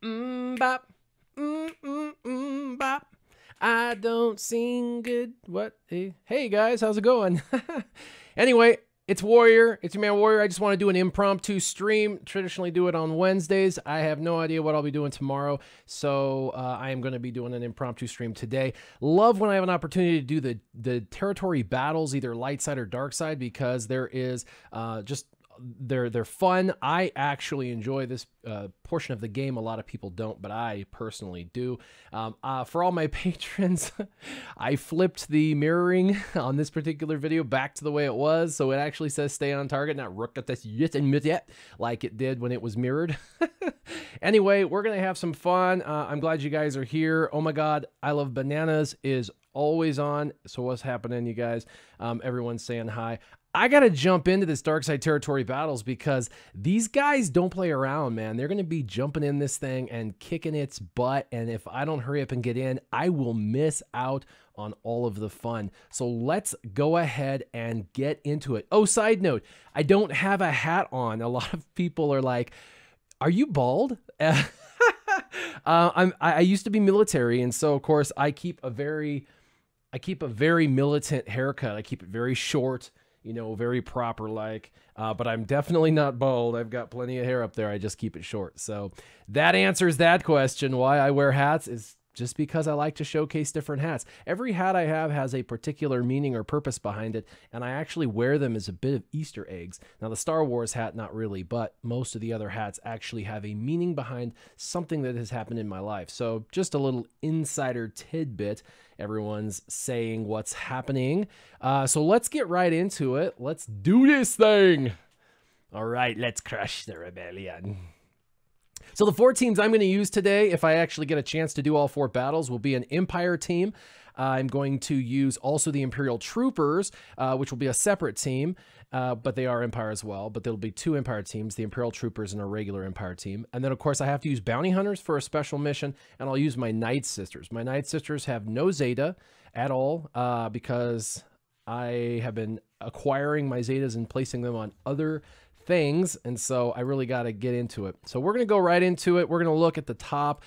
Bop. Bop. I don't sing good. What? Hey guys, how's it going? Anyway, it's Warrior. It's your man Warrior. I just want to do an impromptu stream. Traditionally do it on Wednesdays. I have no idea what I'll be doing tomorrow, so I am going to be doing an impromptu stream today. Love when I have an opportunity to do the territory battles, either light side or dark side, because there is just they're fun. I actually enjoy this portion of the game. A lot of people don't, but I personally do. For all my patrons, I flipped the mirroring on this particular video back to the way it was, so it actually says stay on target, not rook at this like it did when it was mirrored. Anyway, we're gonna have some fun. I'm glad you guys are here. Oh my god, I Love Bananas is always on. So what's happening, you guys? Everyone's saying hi. I got to jump into this dark side territory battles because these guys don't play around, man. They're going to be jumping in this thing and kicking its butt. And if I don't hurry up and get in, I will miss out on all of the fun. So let's go ahead and get into it. Oh, side note, I don't have a hat on. A lot of people are like, are you bald? I used to be military. And so of course I keep a very militant haircut. I keep it very short, you know, very proper like, but I'm definitely not bald. I've got plenty of hair up there. I just keep it short. So that answers that question. Why I wear hats is just because I like to showcase different hats. Every hat I have has a particular meaning or purpose behind it, and I actually wear them as a bit of Easter eggs. Now the Star Wars hat, not really, but most of the other hats actually have a meaning behind something that has happened in my life. So just a little insider tidbit. Everyone's saying what's happening. So let's get right into it. Let's do this thing. All right, let's crush the rebellion. So the 4 teams I'm going to use today, if I actually get a chance to do all 4 battles, will be an Empire team. I'm going to use also the Imperial Troopers, which will be a separate team, but they are Empire as well. But there'll be 2 Empire teams, the Imperial Troopers and a regular Empire team. And then, of course, I have to use Bounty Hunters for a special mission, and I'll use my Nightsisters. My Nightsisters have no Zeta at all because I have been acquiring my Zetas and placing them on other things, and so I really got to get into it. So we're going to go right into it. We're going to look at the top.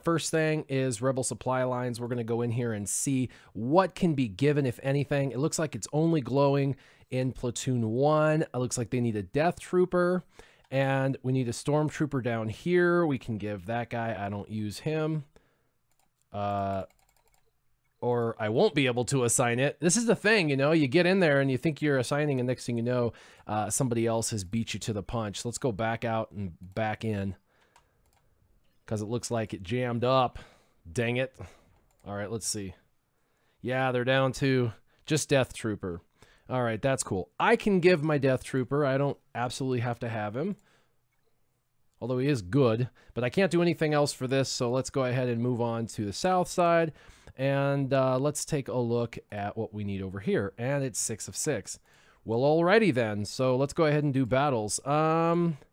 First thing is Rebel supply lines. We're going to go in here and see what can be given, if anything. It looks like it's only glowing in Platoon 1. It looks like they need a Death Trooper, and we need a Stormtrooper down here. We can give that guy. I don't use him. Or I won't be able to assign it. This is the thing, you know, you get in there and you think you're assigning, and next thing you know, somebody else has beat you to the punch. Let's go back out and back in because it looks like it jammed up. Dang it. All right, let's see. Yeah, they're down to just Death Trooper. All right, that's cool. I can give my Death Trooper. I don't absolutely have to have him, although he is good, but I can't do anything else for this. So let's go ahead and move on to the south side. And let's take a look at what we need over here. And it's 6 of 6. Well, alrighty then. So let's go ahead and do battles.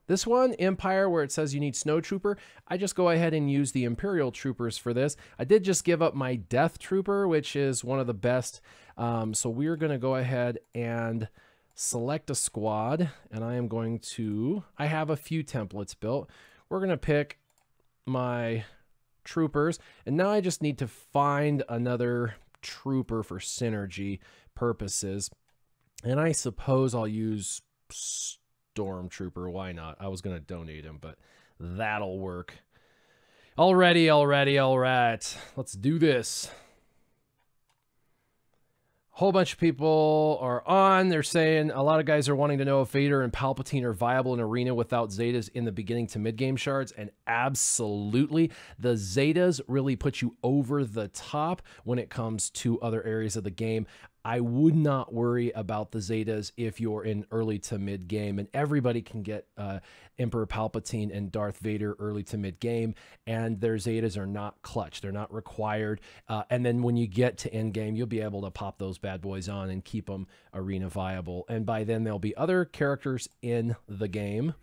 This one, Empire, where it says you need Snow Trooper, I just go ahead and use the Imperial Troopers for this. I did just give up my Death Trooper, which is one of the best. So we're going to go ahead and select a squad. And I am going to... I have a few templates built. We're going to pick my troopers, and now I just need to find another trooper for synergy purposes, and I suppose I'll use Stormtrooper. Why not? I was gonna donate him, but that'll work. All right, let's do this. Whole bunch of people are on. They're saying a lot of guys are wanting to know if Vader and Palpatine are viable in Arena without Zetas in the beginning to mid-game shards, and absolutely. The Zetas really put you over the top when it comes to other areas of the game. I would not worry about the Zetas if you're in early to mid game, and everybody can get Emperor Palpatine and Darth Vader early to mid game, and their Zetas are not clutch. They're not required. And then when you get to end game, you'll be able to pop those bad boys on and keep them arena viable. And by then there'll be other characters in the game.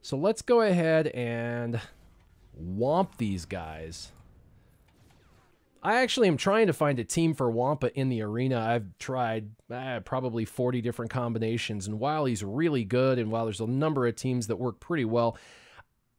So let's go ahead and womp these guys. I actually am trying to find a team for Wampa in the arena. I've tried probably 40 different combinations, and while he's really good and while there's a number of teams that work pretty well,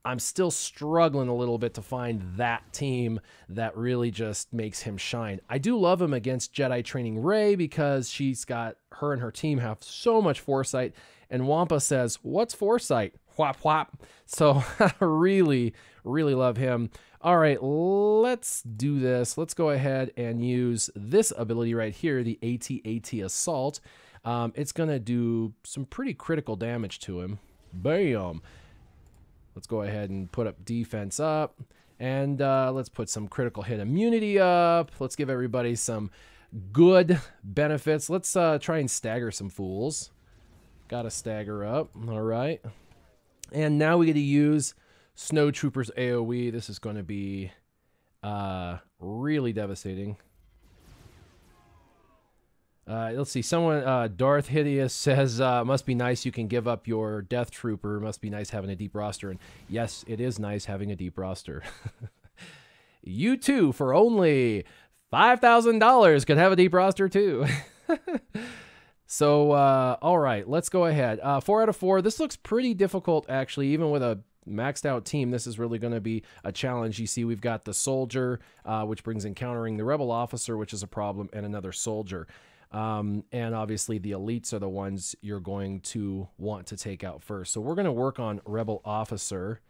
I'm still struggling a little bit to find that team that really just makes him shine. I do love him against Jedi Training Rey because her and her team have so much foresight. And Wampa says, "What's foresight?" Whop, whop. So I really, really love him. All right, let's do this. Let's go ahead and use this ability right here, the AT-AT Assault. It's going to do some pretty critical damage to him. Bam. Let's go ahead and put up defense up. And let's put some critical hit immunity up. Let's give everybody some good benefits. Let's try and stagger some fools. Got to stagger up. All right. And now we get to use Snow Troopers AoE. This is going to be really devastating. Let's see. Someone, Darth Hideous says, must be nice you can give up your Death Trooper. Must be nice having a deep roster. And yes, it is nice having a deep roster. You too, for only $5,000, can have a deep roster too. So, all right, let's go ahead. 4 out of 4. This looks pretty difficult, actually, even with a maxed out team. This is really going to be a challenge. You see, we've got the soldier, which brings encountering the rebel officer, which is a problem, and another soldier. And obviously the elites are the ones you're going to want to take out first. So we're going to work on rebel officer.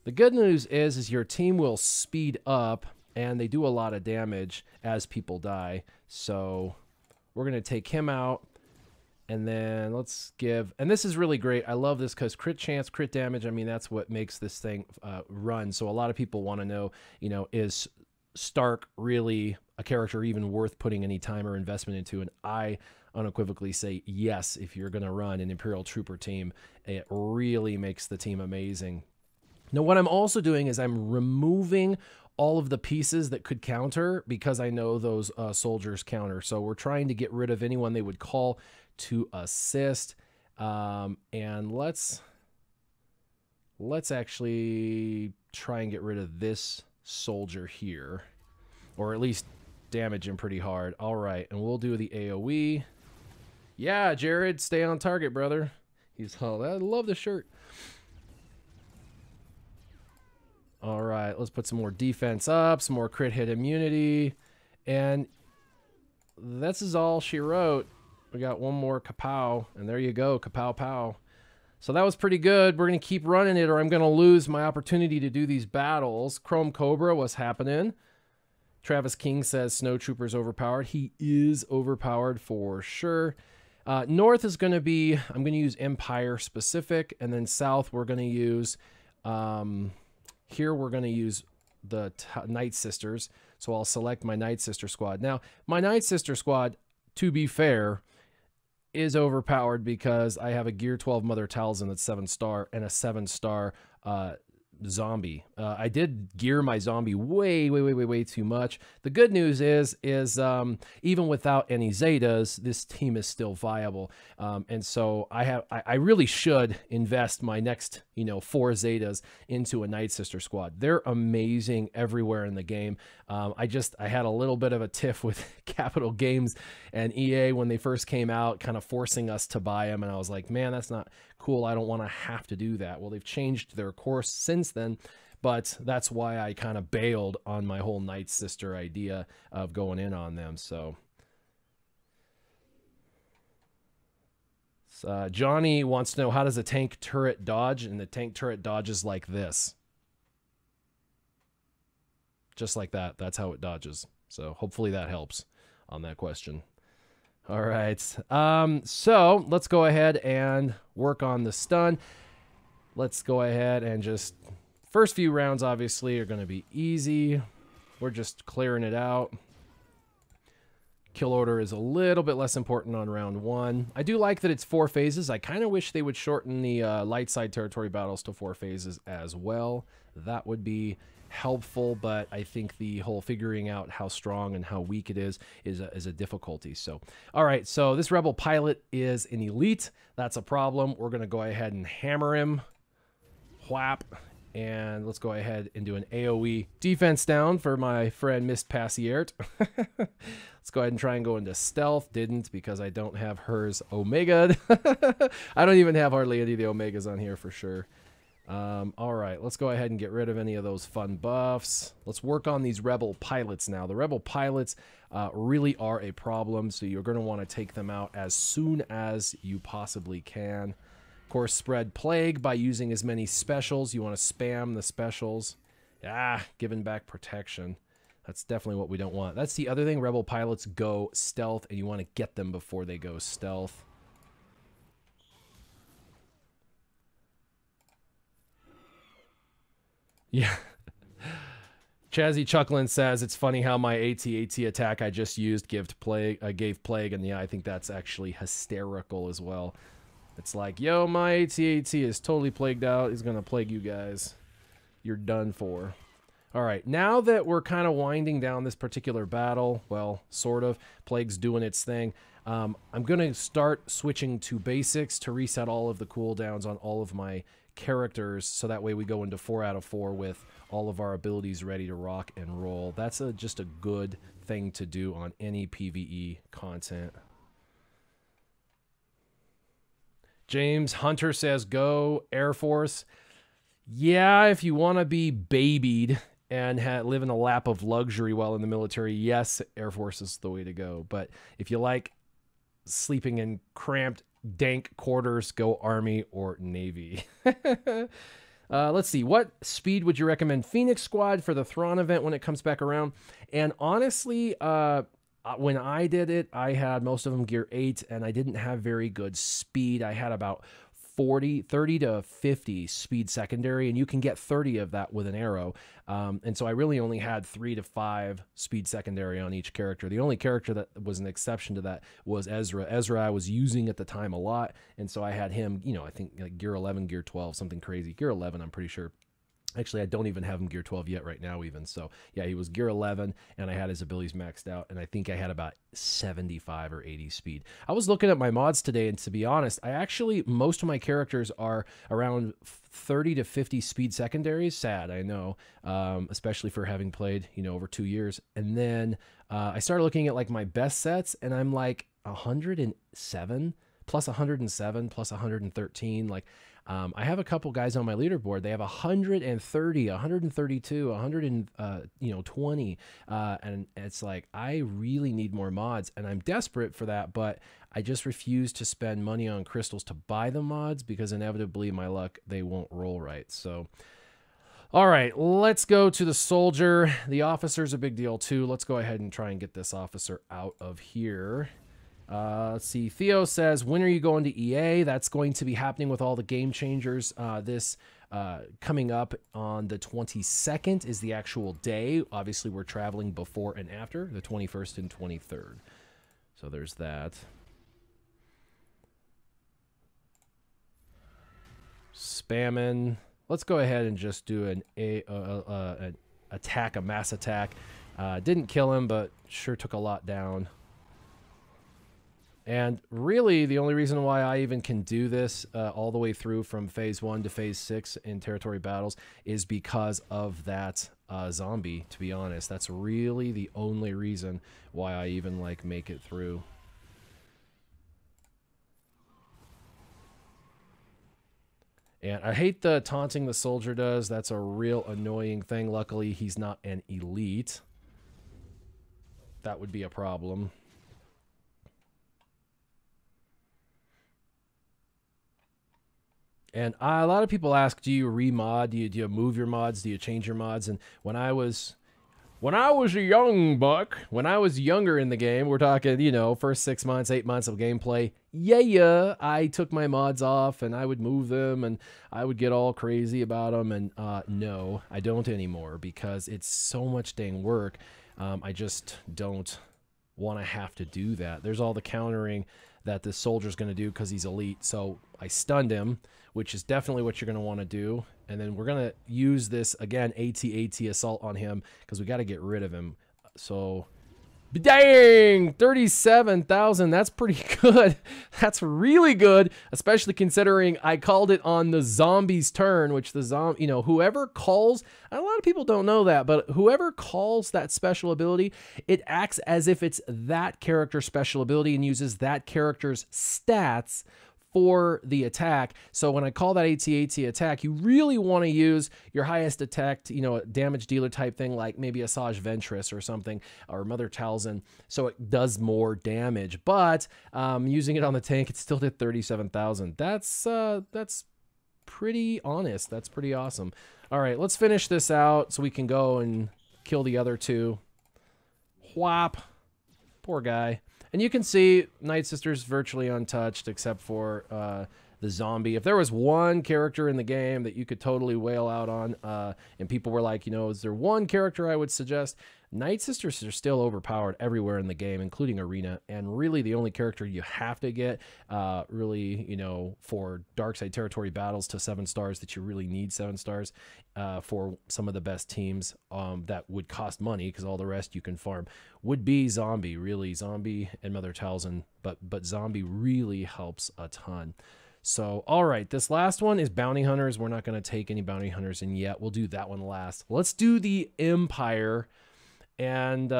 The good news is your team will speed up and they do a lot of damage as people die. So we're going to take him out. And then let's give, and this is really great. I love this because crit chance, crit damage. I mean, that's what makes this thing run. So a lot of people want to know, is Stark really a character even worth putting any time or investment into? And I unequivocally say yes. If you're going to run an Imperial Trooper team, it really makes the team amazing. Now, what I'm also doing is I'm removing all of the pieces that could counter because I know those soldiers counter. So we're trying to get rid of anyone they would call to assist. And let's actually try and get rid of this soldier here, or at least damage him pretty hard. All right, and we'll do the AoE. Yeah, Jared, stay on target, brother. I love the shirt. All right, let's put some more defense up, some more crit hit immunity, and this is all she wrote. We got one more kapow, and there you go, kapow pow. So that was pretty good. We're going to keep running it, or I'm going to lose my opportunity to do these battles. Chrome Cobra, what's happening? Travis King says Snow Trooper's overpowered. He is overpowered for sure. North is going to be, I'm going to use Empire specific, and then south we're going to use, here we're going to use the Nightsisters. So I'll select my Nightsister squad. Now, my Nightsister squad, to be fair, is overpowered because I have a Gear 12 Mother Talzin that's 7-star and a 7-star zombie. I did gear my zombie way too much. The good news is even without any Zetas, this team is still viable. And so I really should invest my next 4 Zetas into a Nightsister squad. They're amazing everywhere in the game. I had a little bit of a tiff with Capital Games and EA when they first came out, kind of forcing us to buy them, and I was like, man, that's not cool. I don't want to have to do that. Well, they've changed their course since then, but that's why I kind of bailed on my whole Nightsister idea of going in on them. So Johnny wants to know, how does a tank turret dodge? And the tank turret dodges like this. Just like that. That's how it dodges. So hopefully that helps on that question. All right. So let's go ahead and work on the stun. Let's go ahead and just, first few rounds obviously are going to be easy. We're just clearing it out. Kill order is a little bit less important on round 1. I do like that it's 4 phases. I kind of wish they would shorten the light side territory battles to 4 phases as well. That would be helpful, but I think the whole figuring out how strong and how weak it is a difficulty. So, all right, so this rebel pilot is an elite. That's a problem. We're going to go ahead and hammer him. Whap. And let's go ahead and do an AoE defense down for my friend Miss Passiert. Let's go ahead and try and go into stealth. Didn't, because I don't have hers Omega. I don't even have hardly any of the Omegas on here for sure. All right, let's go ahead and get rid of any of those fun buffs. Let's work on these rebel pilots now. The rebel pilots really are a problem, so you're going to want to take them out as soon as you possibly can. Of course, spread plague by using as many specials. You want to spam the specials. Giving back protection. That's definitely what we don't want. That's the other thing. Rebel pilots go stealth, and you want to get them before they go stealth. Yeah. Chazzy Chucklin says, it's funny how my AT-AT attack I just used gave plague, and yeah, I think that's actually hysterical as well. It's like, yo, my AT-AT is totally plagued out. He's going to plague you guys. You're done for. All right, now that we're kind of winding down this particular battle, well, sort of, Plague's doing its thing, I'm going to start switching to basics to reset all of the cooldowns on all of my characters, so that way we go into 4 out of 4 with all of our abilities ready to rock and roll. That's just a good thing to do on any PvE content. James Hunter says, go Air Force. Yeah, if you want to be babied and live in a lap of luxury while in the military, yes, Air Force is the way to go. But if you like sleeping in cramped, dank quarters, go Army or Navy. Let's see. What speed would you recommend Phoenix Squad for the Thrawn event when it comes back around? And honestly, when I did it, I had most of them gear 8, and I didn't have very good speed. I had about 30 to 50 speed secondary, and you can get 30 of that with an arrow. And so I really only had 3 to 5 speed secondary on each character. The only character that was an exception to that was Ezra. Ezra I was using at the time a lot, and so I had him, you know, I think like gear 11, gear 12, something crazy. Gear 11, I'm pretty sure. Actually, I don't even have him gear 12 yet right now even. So, yeah, he was gear 11, and I had his abilities maxed out, and I think I had about 75 or 80 speed. I was looking at my mods today, and to be honest, most of my characters are around 30 to 50 speed secondaries. Sad, I know, especially for having played, you know, over 2 years. And then I started looking at, like, my best sets, and I'm like 107, plus 107, plus 113, like... I have a couple guys on my leaderboard. They have 130, 132, 120, and it's like I really need more mods, and I'm desperate for that. But I just refuse to spend money on crystals to buy the mods because inevitably, my luck, they won't roll right. So, all right, let's go to the soldier. The officer's a big deal too. Let's go ahead and try and get this officer out of here. Let's see. Theo says, when are you going to EA? That's going to be happening with all the game changers. This coming up on the 22nd is the actual day. Obviously, we're traveling before and after, the 21st and 23rd. So there's that. Spamming. Let's go ahead and just do an attack, a mass attack. Didn't kill him, but sure took a lot down. And really, the only reason why I even can do this all the way through from phase 1 to phase 6 in territory battles is because of that zombie, to be honest. That's really the only reason why I even, like, make it through. And I hate the taunting the soldier does. That's a real annoying thing. Luckily, he's not an elite. That would be a problem. And a lot of people ask, do you remod? Do you move your mods? Do you change your mods? And when I was a young buck, when I was younger in the game, we're talking, you know, first 6 months, 8 months of gameplay, yeah, I took my mods off and I would move them and I would get all crazy about them. And no, I don't anymore because it's so much dang work. I just don't want to have to do that. There's all the countering that the soldier's going to do because he's elite. So I stunned him, which is definitely what you're going to want to do. And then we're going to use this, again, AT-AT assault on him because we got to get rid of him. So, dang, 37,000. That's pretty good. That's really good, especially considering I called it on the zombie's turn, which the zombie, you know, whoever calls, a lot of people don't know that, but whoever calls that special ability, it acts as if it's that character's special ability and uses that character's stats for the attack. So when I call that AT-AT attack, you really want to use your highest attack, you know, damage dealer type thing, like maybe Asajj Ventress or something, or Mother Talzin, so it does more damage. But using it on the tank, it still did 37,000. That's pretty honest. That's pretty awesome. All right, let's finish this out so we can go and kill the other two. Whop. Poor guy. And you can see Nightsister's virtually untouched except for the zombie. If there was one character in the game that you could totally wail out on, and people were like, you know, is there one character I would suggest? Nightsisters are still overpowered everywhere in the game, including Arena, and really the only character you have to get, really, you know, for Darkside Territory battles to 7 stars that you really need 7 stars for some of the best teams that would cost money, because all the rest you can farm, would be Zombie, really. Zombie and Mother Talzin, but Zombie really helps a ton. So, all right, this last one is Bounty Hunters. We're not going to take any Bounty Hunters in yet. We'll do that one last. Let's do the Empire. And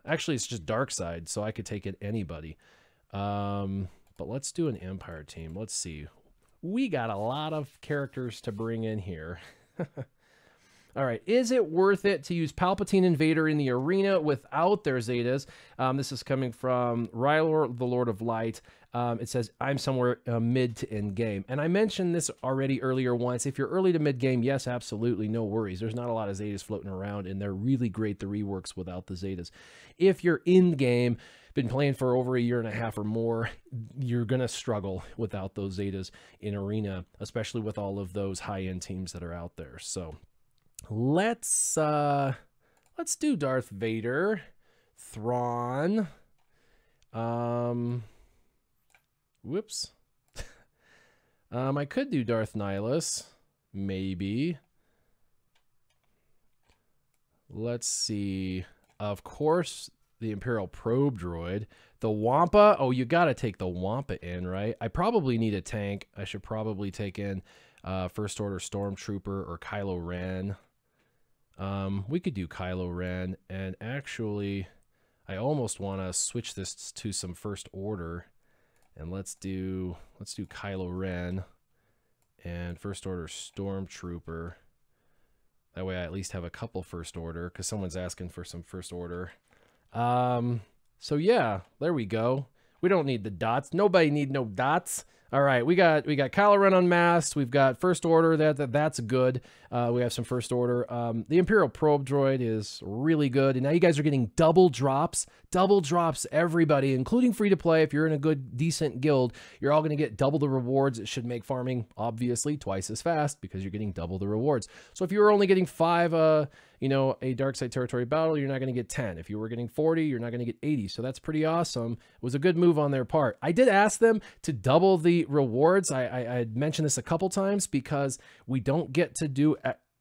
actually, it's just Darkside, so I could take it anybody. But let's do an Empire team. Let's see. We got a lot of characters to bring in here. All right, is it worth it to use Palpatine Invader in the arena without their Zetas? This is coming from Rylor, the Lord of Light. It says, I'm somewhere mid to end game. And I mentioned this already earlier once. If you're early to mid game, yes, absolutely, no worries. There's not a lot of Zetas floating around, and they're really great, the reworks, without the Zetas. If you're in game, been playing for over a year and a half or more, you're going to struggle without those Zetas in arena, especially with all of those high-end teams that are out there. So let's do Darth Vader, Thrawn, whoops. I could do Darth Nihilus, maybe. Let's see. Of course, the Imperial Probe Droid. The Wampa. Oh, you got to take the Wampa in, right? I probably need a tank. I should probably take in First Order Stormtrooper or Kylo Ren. We could do Kylo Ren, and actually, I almost want to switch this to some First Order, and let's do Kylo Ren and First Order Stormtrooper. That way, I at least have a couple First Order, because someone's asking for some First Order. So yeah, there we go. We don't need the dots. Nobody need no dots. All right, we got Kylo Ren unmasked. We've got First Order. That's good. We have some First Order. The Imperial Probe Droid is really good. And now you guys are getting double drops. Double drops, everybody, including free to play. If you're in a good, decent guild, you're all going to get double the rewards. It should make farming, obviously, twice as fast because you're getting double the rewards. So if you were only getting 5, you know, a Darkside Territory battle, you're not going to get 10. If you were getting 40, you're not going to get 80. So that's pretty awesome. It was a good move on their part. I did ask them to double the rewards. I had mentioned this a couple times because we don't get to do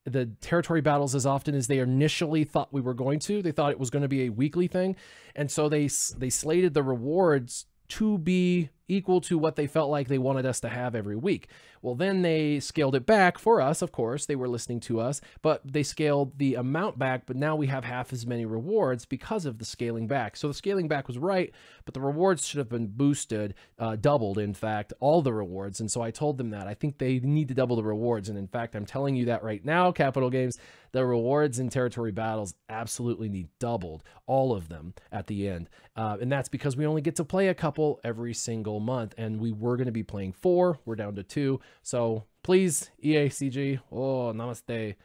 the territory battles as often as they initially thought we were going to. They thought it was going to be a weekly thing. And so they slated the rewards to be equal to what they felt like they wanted us to have every week. Well, then they scaled it back for us, of course. They were listening to us, but they scaled the amount back, but now we have half as many rewards because of the scaling back. So the scaling back was right, but the rewards should have been boosted, doubled, in fact, all the rewards. And so I told them that. I think they need to double the rewards. And in fact, I'm telling you that right now, Capital Games, the rewards in territory battles absolutely need doubled, all of them at the end. And that's because we only get to play a couple every single month, and we were going to be playing 4. We're down to 2. So please, EACG, oh, namaste,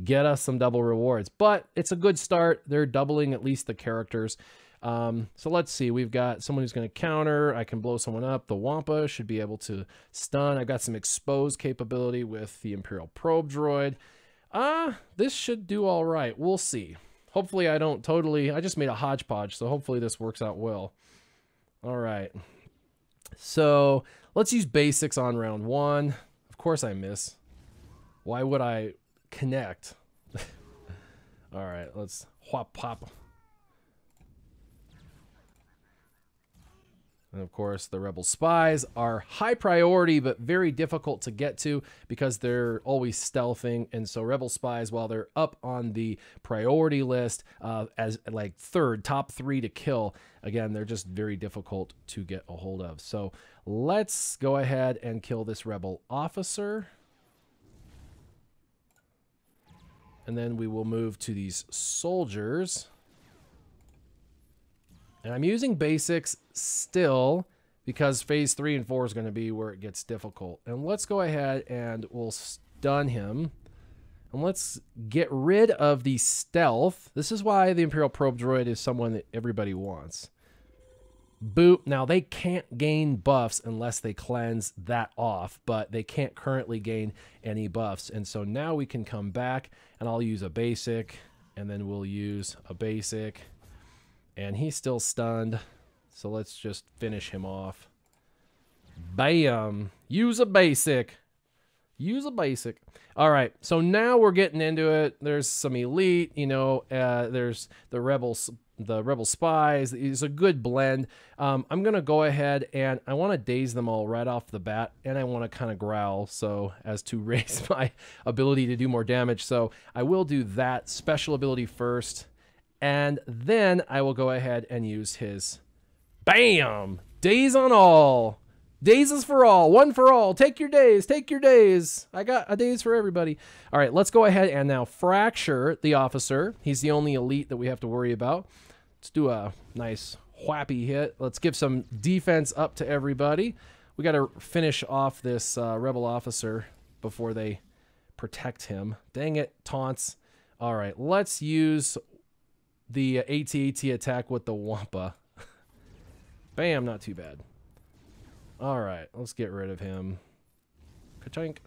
get us some double rewards. But it's a good start. They're doubling at least the characters. So let's see. We've got someone who's going to counter. I can blow someone up. The Wampa should be able to stun. I got some expose capability with the Imperial Probe Droid. This should do all right. We'll see. Hopefully I don't totally... I just made a hodgepodge, so hopefully this works out well. All right. So let's use basics on round 1. Of course I miss. Why would I connect? All right, let's whop pop. And of course, the rebel spies are high priority, but very difficult to get to because they're always stealthing. And so rebel spies, while they're up on the priority list as like top 3 to kill, again, they're just very difficult to get a hold of. So let's go ahead and kill this rebel officer. And then we will move to these soldiers. And I'm using basics still because phase 3 and 4 is going to be where it gets difficult. And let's go ahead and we'll stun him. And let's get rid of the stealth. This is why the Imperial Probe Droid is someone that everybody wants. Boop. Now, they can't gain buffs unless they cleanse that off, but they can't currently gain any buffs. And so now we can come back, and I'll use a basic, and then we'll use a basic. And he's still stunned, so let's just finish him off. Bam! Use a basic. Use a basic. All right, so now we're getting into it. There's some elite, you know. There's the rebel spies. It's a good blend. I'm gonna go ahead and I want to daze them all right off the bat, and I want to kind of growl so as to raise my ability to do more damage. So I will do that special ability first. And then I will go ahead and use his bam! Daze on all. Dazes for all. One for all. Take your days. Take your days. I got a daze for everybody. All right, let's go ahead and now fracture the officer. He's the only elite that we have to worry about. Let's do a nice whappy hit. Let's give some defense up to everybody. We got to finish off this rebel officer before they protect him. Dang it, taunts. All right, let's use the AT-AT attack with the Wampa. Bam, not too bad. All right, let's get rid of him. Ka-chink.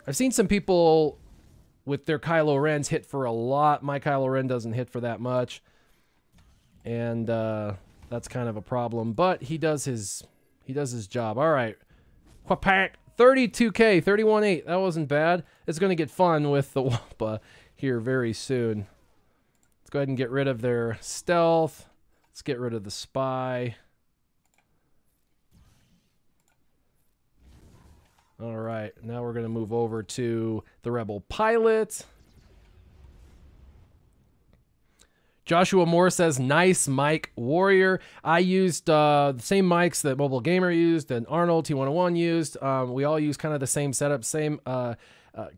I've seen some people with their Kylo Rens hit for a lot. My Kylo Ren doesn't hit for that much. And that's kind of a problem. But he does his job. All right. Quapack. 32K, 31.8. That wasn't bad. It's going to get fun with the Wampa here very soon. Let's go ahead and get rid of their stealth. Let's get rid of the spy. All right, now we're going to move over to the rebel pilot. Joshua Moore says, nice mic, Warrior. I used the same mics that Mobile Gamer used and Arnold T101 used. We all use kind of the same setup, same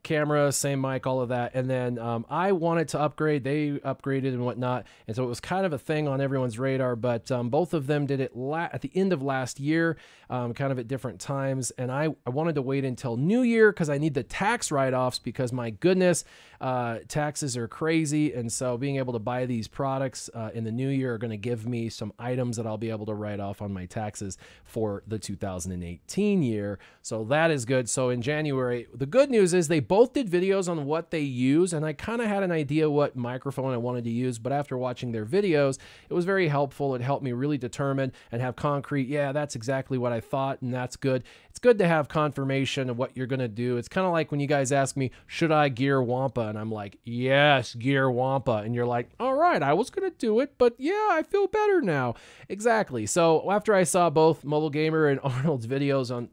camera, same mic, all of that. And then I wanted to upgrade. They upgraded and whatnot. And so it was kind of a thing on everyone's radar. But both of them did it at the end of last year, kind of at different times. And I wanted to wait until New Year because I need the tax write-offs because, my goodness, taxes are crazy. And so being able to buy these products in the new year are going to give me some items that I'll be able to write off on my taxes for the 2018 year. So that is good. So in January, the good news is they both did videos on what they use, and I kind of had an idea what microphone I wanted to use, but after watching their videos, it was very helpful. It helped me really determine and have concrete, yeah, that's exactly what I thought, and that's good. It's good to have confirmation of what you're going to do. It's kind of like when you guys ask me, should I gear Wampa? And I'm like, yes, gear Wampa. And you're like, all right, I was going to do it, but yeah, I feel better now. Exactly. So after I saw both Mobile Gamer and Arnold's videos on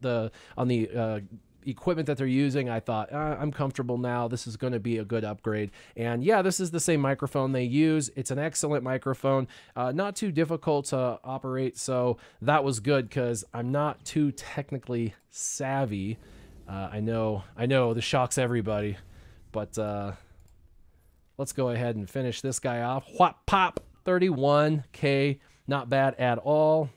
the equipment that they're using, I thought, I'm comfortable now. This is going to be a good upgrade. And yeah, this is the same microphone they use. It's an excellent microphone, not too difficult to operate. So that was good because I'm not too technically savvy. I know this shocks everybody, but let's go ahead and finish this guy off. Whop pop, 31K, not bad at all.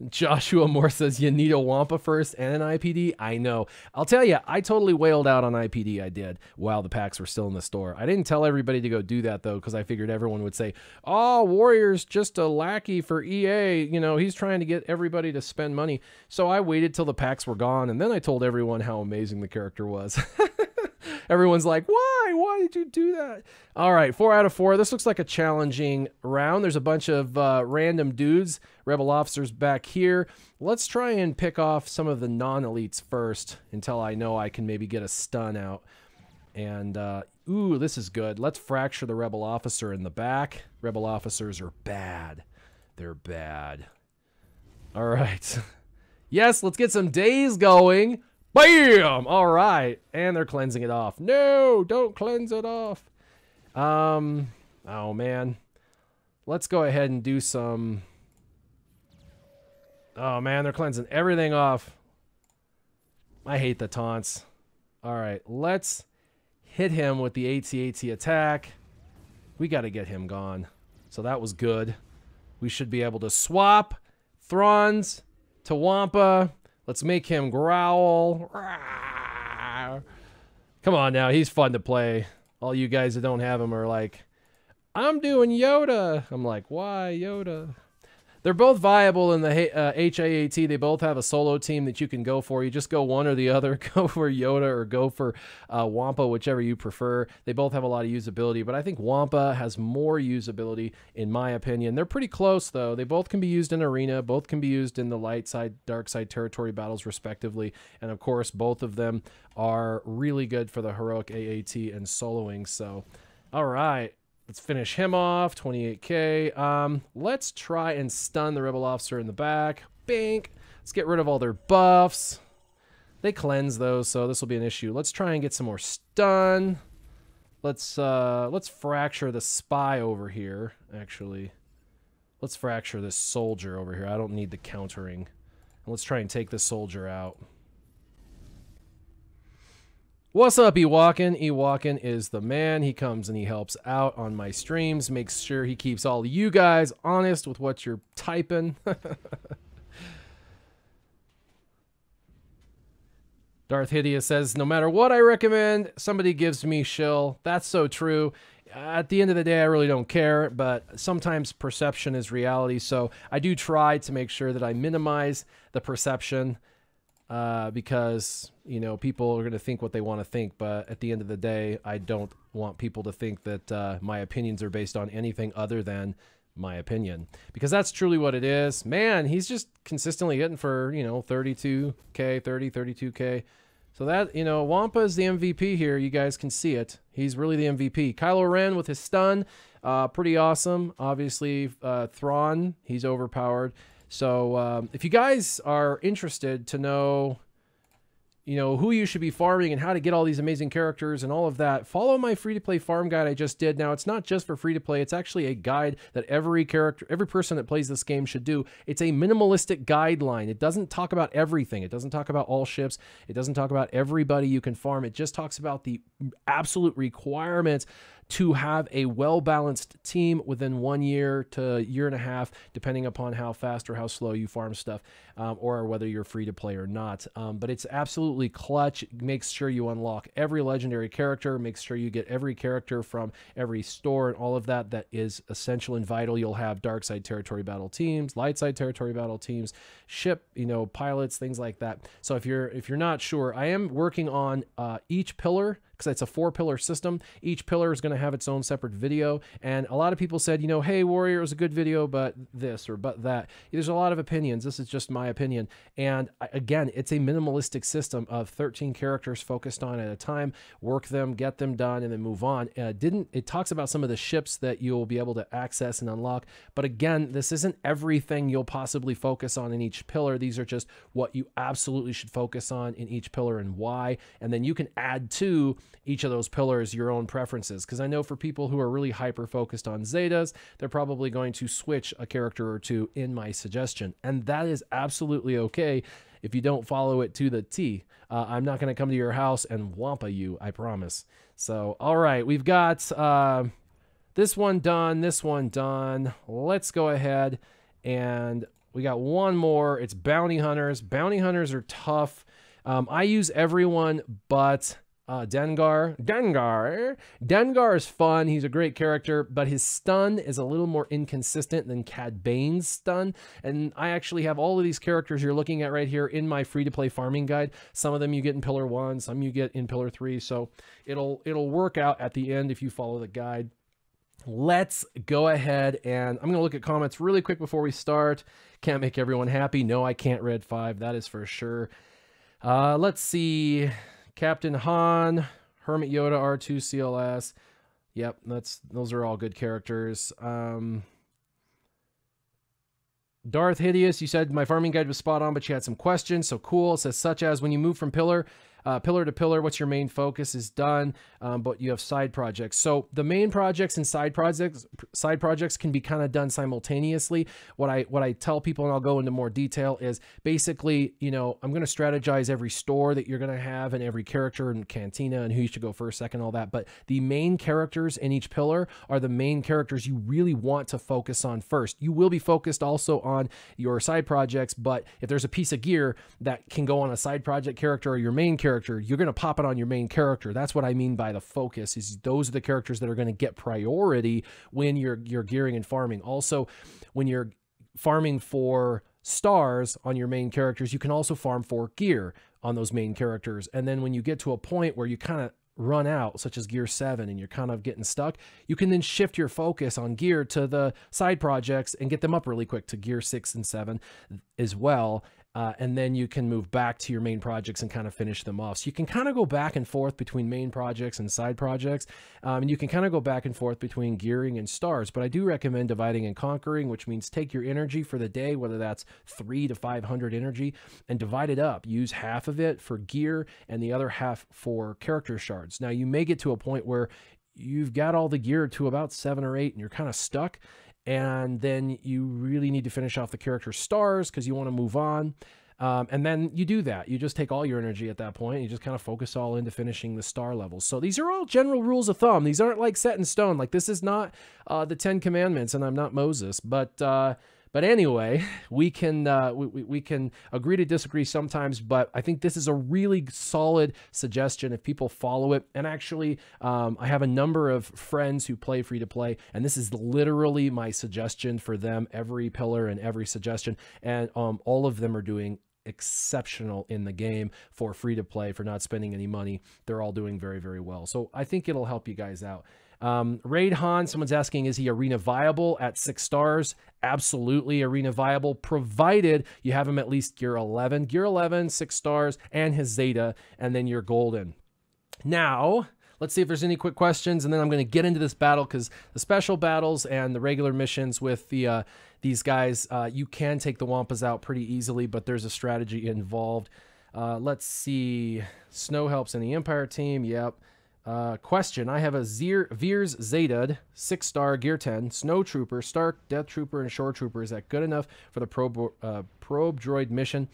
Joshua Moore says you need a Wampa first and an IPD. I know. I'll tell you, I totally wailed out on IPD. I did while the packs were still in the store. I didn't tell everybody to go do that, though, because I figured everyone would say, oh, Warrior's just a lackey for EA. You know, he's trying to get everybody to spend money. So I waited till the packs were gone, and then I told everyone how amazing the character was. Everyone's like, why? Why did you do that? All right, 4 out of 4. This looks like a challenging round. There's a bunch of random dudes, rebel officers back here. Let's try and pick off some of the non-elites first until I know I can maybe get a stun out. And, ooh, this is good. Let's fracture the rebel officer in the back. Rebel officers are bad. They're bad. All right. Yes, let's get some days going. Bam! All right. And they're cleansing it off. No, don't cleanse it off. Oh, man. Let's go ahead and do some... Oh, man, they're cleansing everything off. I hate the taunts. All right, let's hit him with the AT-AT attack. We got to get him gone. So that was good. We should be able to swap Throns to Wampa. Let's make him growl. Come on now, he's fun to play. All you guys that don't have him are like, I'm doing Yoda. I'm like, why Yoda? They're both viable in the HAAT. They both have a solo team that you can go for. You just go one or the other. Go for Yoda or go for Wampa, whichever you prefer. They both have a lot of usability, but I think Wampa has more usability, in my opinion. They're pretty close, though. They both can be used in Arena. Both can be used in the light side, dark side territory battles, respectively. And, of course, both of them are really good for the heroic AAT and soloing. So, all right. Let's finish him off, 28k. Let's try and stun the rebel officer in the back. Bink. Let's get rid of all their buffs. They cleanse those, so this will be an issue. Let's try and get some more stun. Let's fracture the spy over here, actually. Let's fracture this soldier over here. I don't need the countering. Let's try and take this soldier out. What's up, Ewakin? Ewakin is the man. He comes and he helps out on my streams, makes sure he keeps all of you guys honest with what you're typing. Darth Hideous says, no matter what I recommend, somebody gives me shill. That's so true. At the end of the day, I really don't care, but sometimes perception is reality, so I do try to make sure that I minimize the perception. Because, you know, people are going to think what they want to think, but at the end of the day, I don't want people to think that my opinions are based on anything other than my opinion. Because that's truly what it is. Man, he's just consistently hitting for, you know, 32k, 32k. So that, you know, Wampa is the MVP here. You guys can see it. He's really the MVP. Kylo Ren with his stun, pretty awesome. Obviously, Thrawn, he's overpowered. So if you guys are interested to know, you know, who you should be farming and how to get all these amazing characters and all of that, follow my free-to-play farm guide I just did. Now, it's not just for free-to-play. It's actually a guide that every person that plays this game should do. It's a minimalistic guideline. It doesn't talk about everything. It doesn't talk about all ships. It doesn't talk about everybody you can farm. It just talks about the absolute requirements to have a well-balanced team within 1 year to a year and a half, depending upon how fast or how slow you farm stuff, or whether you're free to play or not. But it's absolutely clutch. It makes sure you unlock every legendary character, makes sure you get every character from every store and all of that. That is essential and vital. You'll have dark side territory battle teams, light side territory battle teams, ship, you know, pilots, things like that. So if you're not sure, I am working on each pillar, because it's a 4-pillar system. Each pillar is going to have its own separate video. And a lot of people said, you know, hey, Warrior, it was a good video, but this or but that. There's a lot of opinions. This is just my opinion. And again, it's a minimalistic system of 13 characters focused on at a time. Work them, get them done, and then move on. It talks about some of the ships that you'll be able to access and unlock. But again, this isn't everything you'll possibly focus on in each pillar. These are just what you absolutely should focus on in each pillar and why. And then you can add to each of those pillars your own preferences, because I know for people who are really hyper focused on Zetas, they're probably going to switch a character or two in my suggestion, and that is absolutely okay if you don't follow it to the T. I'm not going to come to your house and Wampa you, I promise. So all right, we've got this one done, this one done. Let's go ahead, and we got one more. It's bounty hunters. Bounty hunters are tough. I use everyone but Dengar. Dengar is fun. He's a great character, but his stun is a little more inconsistent than Cad Bane's stun. And I actually have all of these characters you're looking at right here in my free-to-play farming guide. Some of them you get in Pillar 1, some you get in Pillar 3. So it'll work out at the end if you follow the guide. Let's go ahead, and I'm going to look at comments really quick before we start. Can't make everyone happy. No, I can't Red 5. That is for sure. Let's see. Captain Han, Hermit Yoda, R2, CLS. Yep, those are all good characters. Darth Hideous, you said my farming guide was spot on, but you had some questions. So cool. It says, such as when you move from pillar to pillar, what's your main focus is done, but you have side projects. So the main projects and side projects can be kind of done simultaneously. What I tell people, and I'll go into more detail, is basically, you know, I'm going to strategize every store that you're going to have and every character and cantina and who you should go first, second, all that. But the main characters in each pillar are the main characters you really want to focus on first. You will be focused also on your side projects, but if there's a piece of gear that can go on a side project character or your main character, you're going to pop it on your main character. That's what I mean by the focus, is those are the characters that are going to get priority when you're gearing and farming. Also, when you're farming for stars on your main characters, you can also farm for gear on those main characters. And then when you get to a point where you kind of run out, such as gear 7, and you're kind of getting stuck, you can then shift your focus on gear to the side projects and get them up really quick to gear 6 and 7 as well. And then you can move back to your main projects and kind of finish them off. So you can kind of go back and forth between main projects and side projects. And you can kind of go back and forth between gearing and stars. But I do recommend dividing and conquering, which means take your energy for the day, whether that's 300 to 500 energy, and divide it up. Use half of it for gear and the other half for character shards. Now, you may get to a point where you've got all the gear to about 7 or 8 and you're kind of stuck. And then you really need to finish off the character stars because you want to move on. And then you do that. You just take all your energy at that point. And you just kind of focus all into finishing the star levels. So these are all general rules of thumb. These aren't like set in stone. Like, this is not the 10 Commandments, and I'm not Moses. But anyway, we can agree to disagree sometimes, but I think this is a really solid suggestion if people follow it. And actually, I have a number of friends who play free-to-play, and this is literally my suggestion for them, every pillar and every suggestion. And all of them are doing exceptional in the game for free-to-play, for not spending any money. They're all doing very, very well. So I think it'll help you guys out. Raid Han, someone's asking, is he arena viable at 6 stars? Absolutely arena viable, provided you have him at least gear 11. Gear 11, 6 stars, and his Zeta, and then you're golden. Now, let's see if there's any quick questions, and then I'm going to get into this battle, because the special battles and the regular missions with the these guys, you can take the Wampas out pretty easily, but there's a strategy involved. Let's see. Snow helps in the Empire team. Yep. Question, I have a Veers Zeta, 6-star, gear 10, Snow Trooper, Stark, Death Trooper, and Shore Trooper. Is that good enough for the probe droid mission?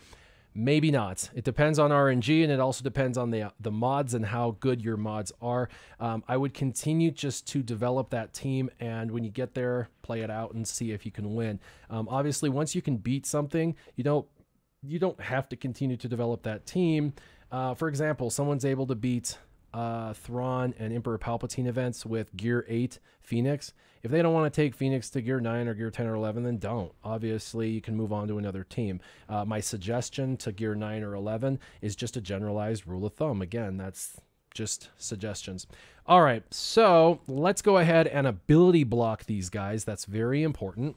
Maybe not. It depends on RNG, and it also depends on the mods and how good your mods are. I would continue just to develop that team, and when you get there, play it out and see if you can win. Obviously, once you can beat something, you don't have to continue to develop that team. For example, someone's able to beat Thrawn and Emperor Palpatine events with gear 8 Phoenix. If they don't want to take Phoenix to gear 9 or gear 10 or 11, then don't. Obviously, you can move on to another team. My suggestion to gear 9 or 11 is just a generalized rule of thumb. Again, that's just suggestions. All right, so let's go ahead and ability block these guys. That's very important,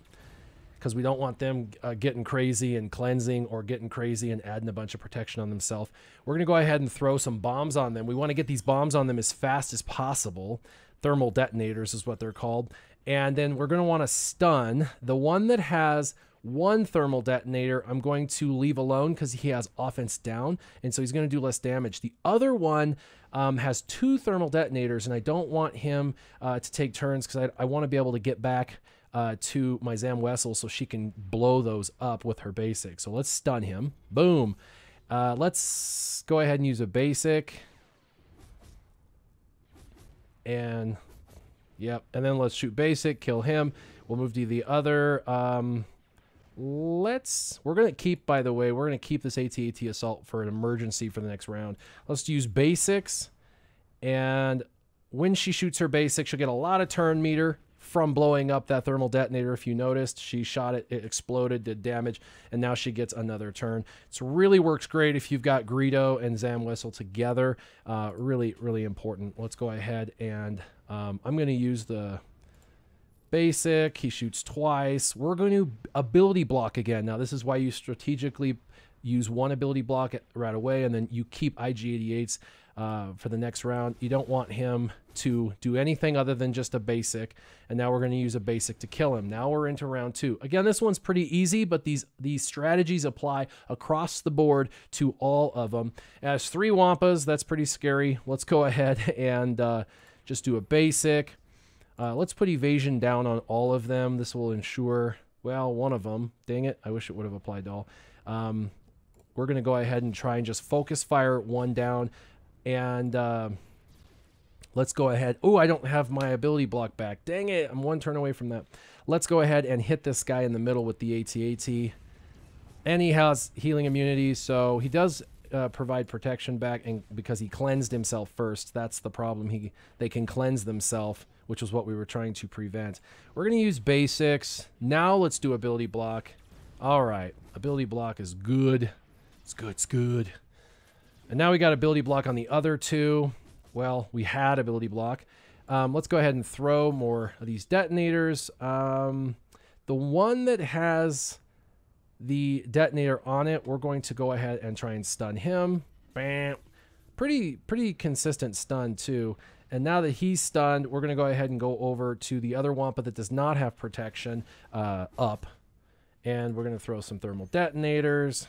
because we don't want them getting crazy and cleansing, or getting crazy and adding a bunch of protection on themselves. We're going to go ahead and throw some bombs on them. We want to get these bombs on them as fast as possible. Thermal detonators is what they're called. And then we're going to want to stun. The one that has 1 thermal detonator, I'm going to leave alone because he has offense down, and so he's going to do less damage. The other one has 2 thermal detonators, and I don't want him to take turns, because I want to be able to get back to my Zam Wessel so she can blow those up with her basic. So let's stun him. Boom. Let's go ahead and use a basic. And yep. And then let's shoot basic, kill him. We'll move to the other. We're going to keep, by the way, we're going to keep this AT-AT assault for an emergency for the next round. Let's use basics. And when she shoots her basic, she'll get a lot of turn meter from blowing up that thermal detonator. If you noticed, she shot it, it exploded, did damage, and now she gets another turn. So really works great if you've got Greedo and Zam Wessel together. Really, really important. Let's go ahead and I'm going to use the basic. He shoots twice. We're going to ability block again. Now, this is why you strategically use 1 ability block right away, and then you keep IG-88s for the next round. You don't want him to do anything other than just a basic. And now we're going to use a basic to kill him. Now we're into round 2. Again, this one's pretty easy, but these strategies apply across the board to all of them. As 3 Wampas, that's pretty scary. Let's go ahead and just do a basic. Let's put evasion down on all of them. This will ensure, well, one of them. Dang it, I wish it would have applied to all. We're going to go ahead and try and just focus fire one down. And let's go ahead. Oh, I don't have my ability block back. Dang it, I'm 1 turn away from that. Let's go ahead and hit this guy in the middle with the AT-AT. And he has healing immunity, so he does provide protection back, and because he cleansed himself first. That's the problem. They can cleanse themselves, which is what we were trying to prevent. We're going to use basics. Now let's do ability block. All right, ability block is good. It's good, it's good. And now we got ability block on the other 2. Well, we had ability block. Let's go ahead and throw more of these detonators. The one that has the detonator on it, we're going to go ahead and try and stun him. Bam. Pretty consistent stun too. And now that he's stunned, we're going to go ahead and go over to the other Wampa that does not have protection up. And we're going to throw some thermal detonators.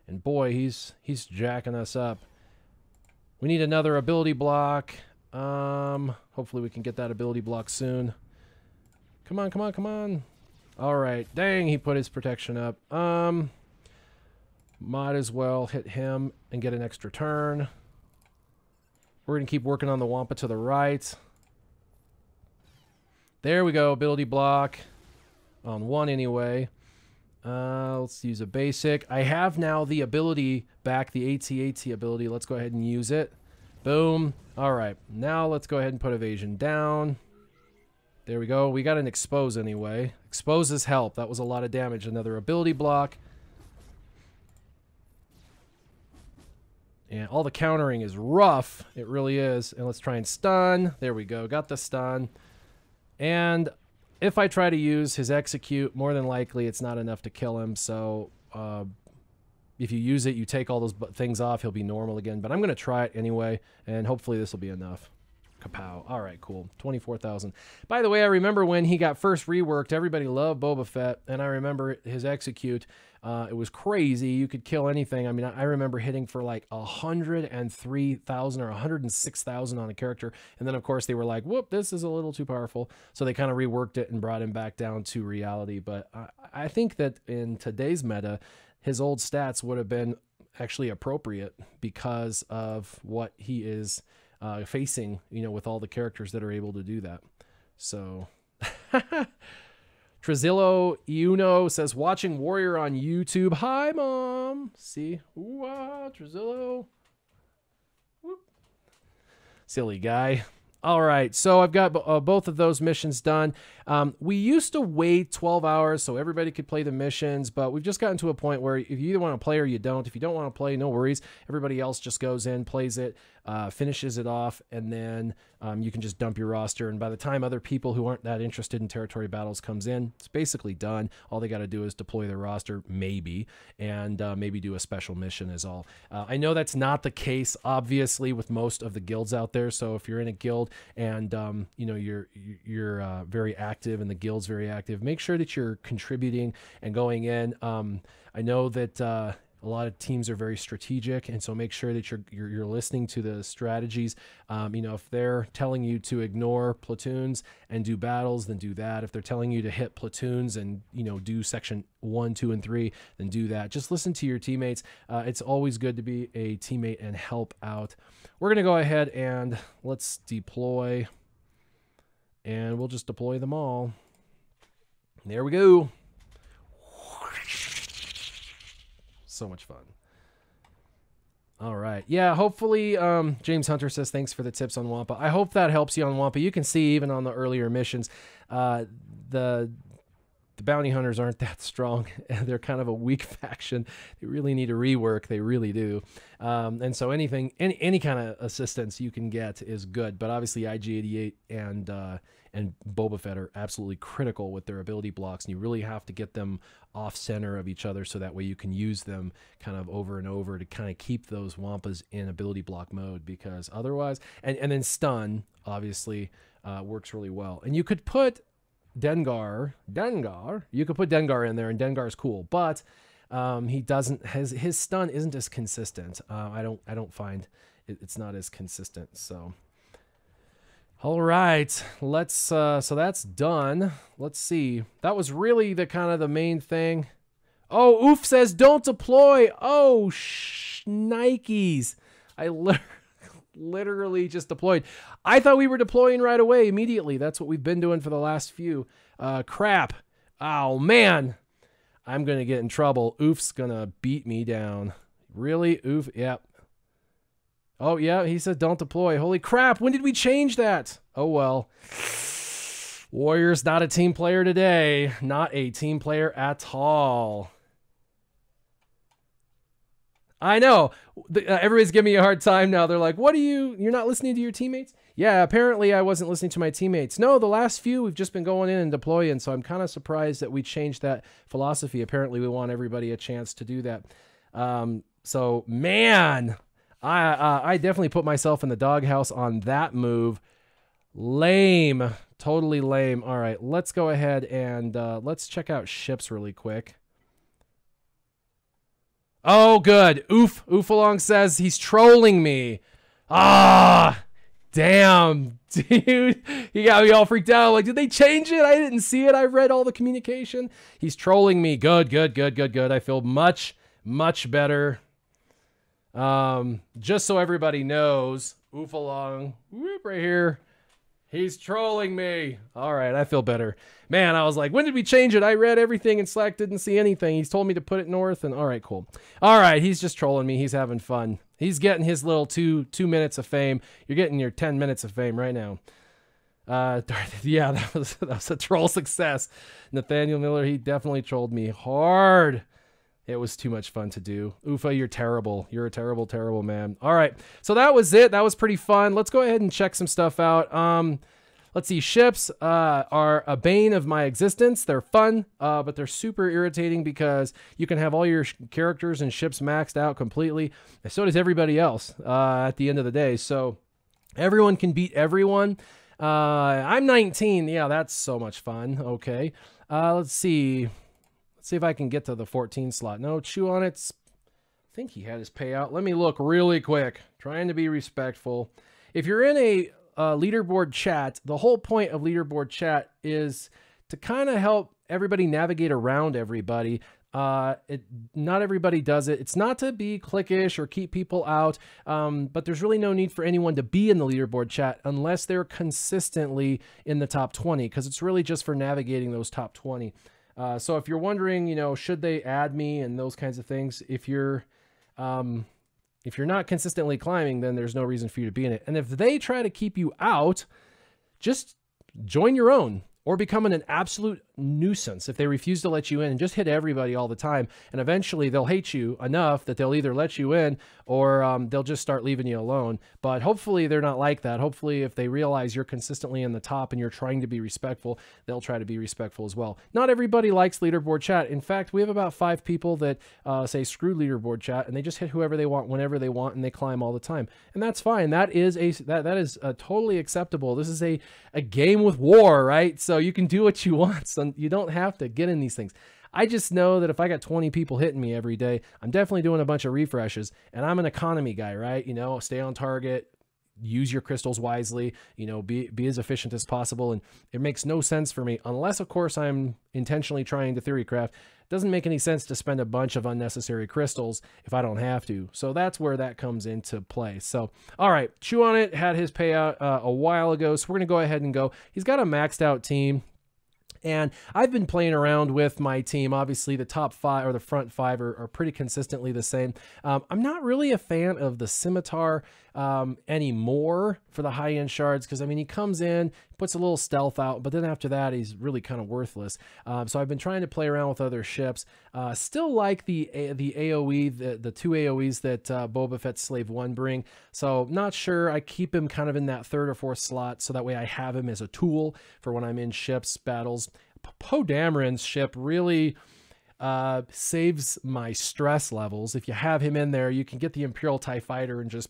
And boy, he's jacking us up. We need another ability block. Hopefully we can get that ability block soon. Come on, come on, come on. All right. Dang, he put his protection up. Might as well hit him and get an extra turn. We're going to keep working on the Wampa to the right. There we go. Ability block. On 1 anyway. Let's use a basic. I have now the ability back, the AT-AT ability. Let's go ahead and use it. Boom. All right. Now let's go ahead and put evasion down. There we go. We got an expose anyway. Exposes help. That was a lot of damage. Another ability block. And all the countering is rough. It really is. And let's try and stun. There we go. Got the stun. And if I try to use his execute, more than likely it's not enough to kill him. So if you use it, you take all those things off, he'll be normal again. But I'm going to try it anyway, and hopefully this will be enough. Kapow. All right, cool. 24,000. By the way, I remember when he got first reworked, everybody loved Boba Fett, and I remember his execute. It was crazy. You could kill anything. I mean, I remember hitting for like 103,000 or 106,000 on a character, and then of course they were like, whoop, this is a little too powerful. So they kind of reworked it and brought him back down to reality. But I think that in today's meta, his old stats would have been actually appropriate because of what he is facing, you know, with all the characters that are able to do that. So Trezillo Uno says, watching Warrior on YouTube. Hi, Mom. See? Ooh, Trezillo. Whoop. Silly guy. All right, so I've got both of those missions done. We used to wait 12 hours so everybody could play the missions, but we've just gotten to a point where if you either want to play or you don't. If you don't want to play, no worries. Everybody else just goes in, plays it, finishes it off, and then you can just dump your roster. And by the time other people who aren't that interested in territory battles comes in, it's basically done. All they got to do is deploy their roster, maybe, and maybe do a special mission is all. I know that's not the case, obviously, with most of the guilds out there. So if you're in a guild and you know you're very active and the guild's very active, make sure that you're contributing and going in. I know that a lot of teams are very strategic, and so make sure that you're listening to the strategies. You know, if they're telling you to ignore platoons and do battles, then do that. If they're telling you to hit platoons and, you know, do section 1, 2, and 3, then do that. Just listen to your teammates. It's always good to be a teammate and help out. We're gonna go ahead and let's deploy, and we'll just deploy them all. There we go. So much fun. All right. Yeah, hopefully James Hunter says thanks for the tips on Wampa. I hope that helps you on Wampa. You can see even on the earlier missions, the the bounty hunters aren't that strong. They're kind of a weak faction. They really need a rework. They really do. And so any kind of assistance you can get is good. But obviously IG-88 and Boba Fett are absolutely critical with their ability blocks, and you really have to get them off center of each other so that way you can use them kind of over and over to kind of keep those Wampas in ability block mode, because otherwise, and then stun obviously works really well. And you could put Dengar, you could put Dengar in there, and Dengar's cool, but he doesn't, his stun isn't as consistent. I don't find it's not as consistent. So all right, let's so that's done. Let's see. That was really the kind of the main thing. Oh, Oof says don't deploy. Oh, Nikes. I literally just deployed. I thought we were deploying right away immediately. That's what we've been doing for the last few. Crap. Oh, man. I'm going to get in trouble. Oof's going to beat me down. Really? Oof? Yep. Oh, yeah, he said don't deploy. Holy crap, when did we change that? Oh, well. Warrior's not a team player today. Not a team player at all. I know. Everybody's giving me a hard time now. They're like, what are you're not listening to your teammates? Yeah, apparently I wasn't listening to my teammates. No, the last few, we've just been going in and deploying, so I'm kind of surprised that we changed that philosophy. Apparently we want everybody a chance to do that. So, man, I definitely put myself in the doghouse on that move. Lame. Totally lame. All right, let's go ahead and let's check out ships really quick. Oh, good. Oofalong says he's trolling me. Ah, damn, dude. He got me all freaked out. Like, did they change it? I didn't see it. I read all the communication. He's trolling me. Good, good, good, good, good. I feel much, much better. Just so everybody knows, Oofalong, whoop, right here. He's trolling me. All right, I feel better. Man, I was like, when did we change it? I read everything and Slack didn't see anything. He's told me to put it north, and all right, cool. All right, he's just trolling me. He's having fun. He's getting his little two minutes of fame. You're getting your 10 minutes of fame right now. Yeah, that was a troll success. Nathaniel Miller, he definitely trolled me hard. It was too much fun to do. Ufa, you're terrible. You're a terrible, terrible man. All right, so that was it. That was pretty fun. Let's go ahead and check some stuff out. Let's see. Ships are a bane of my existence. They're fun, but they're super irritating because you can have all your characters and ships maxed out completely. And so does everybody else at the end of the day. So everyone can beat everyone. I'm 19. Yeah, that's so much fun. Okay. Let's see. Let's see if I can get to the 14 slot. No, chew on it. I think he had his payout. Let me look really quick. Trying to be respectful. If you're in a leaderboard chat, the whole point of leaderboard chat is to kind of help everybody navigate around everybody. Not everybody does it. It's not to be cliquish or keep people out, but there's really no need for anyone to be in the leaderboard chat unless they're consistently in the top 20, because it's really just for navigating those top 20. So if you're wondering, you know, should they add me and those kinds of things, if you're not consistently climbing, then there's no reason for you to be in it. And if they try to keep you out, just join your own or become an absolute nuisance if they refuse to let you in, and just hit everybody all the time. And eventually they'll hate you enough that they'll either let you in or they'll just start leaving you alone. But hopefully they're not like that. Hopefully if they realize you're consistently in the top and you're trying to be respectful, they'll try to be respectful as well. Not everybody likes leaderboard chat. In fact, we have about 5 people that say screw leaderboard chat, and they just hit whoever they want whenever they want, and they climb all the time. And that's fine. That is totally acceptable. This is a game with war, right? So you can do what you want. So you don't have to get in these things. I just know that if I got 20 people hitting me every day, I'm definitely doing a bunch of refreshes, and I'm an economy guy, right? You know, stay on target, use your crystals wisely, you know, be as efficient as possible. And it makes no sense for me, unless of course I'm intentionally trying to theory craft. It doesn't make any sense to spend a bunch of unnecessary crystals if I don't have to. So that's where that comes into play. So, all right, Chew on It had his payout a while ago. So we're going to go ahead and go. He's got a maxed out team. And I've been playing around with my team. Obviously, the top 5 or the front 5 are pretty consistently the same. I'm not really a fan of the Scimitar. anymore for the high-end shards, because I mean, he comes in, puts a little stealth out, but then after that he's really kind of worthless. So I've been trying to play around with other ships. Still like the AoE, the 2 AoEs that Boba Fett's Slave 1 bring. So not sure. I keep him kind of in that 3rd or 4th slot, so that way I have him as a tool for when I'm in ships battles. Poe Dameron's ship really saves my stress levels. If you have him in there, you can get the Imperial TIE Fighter and just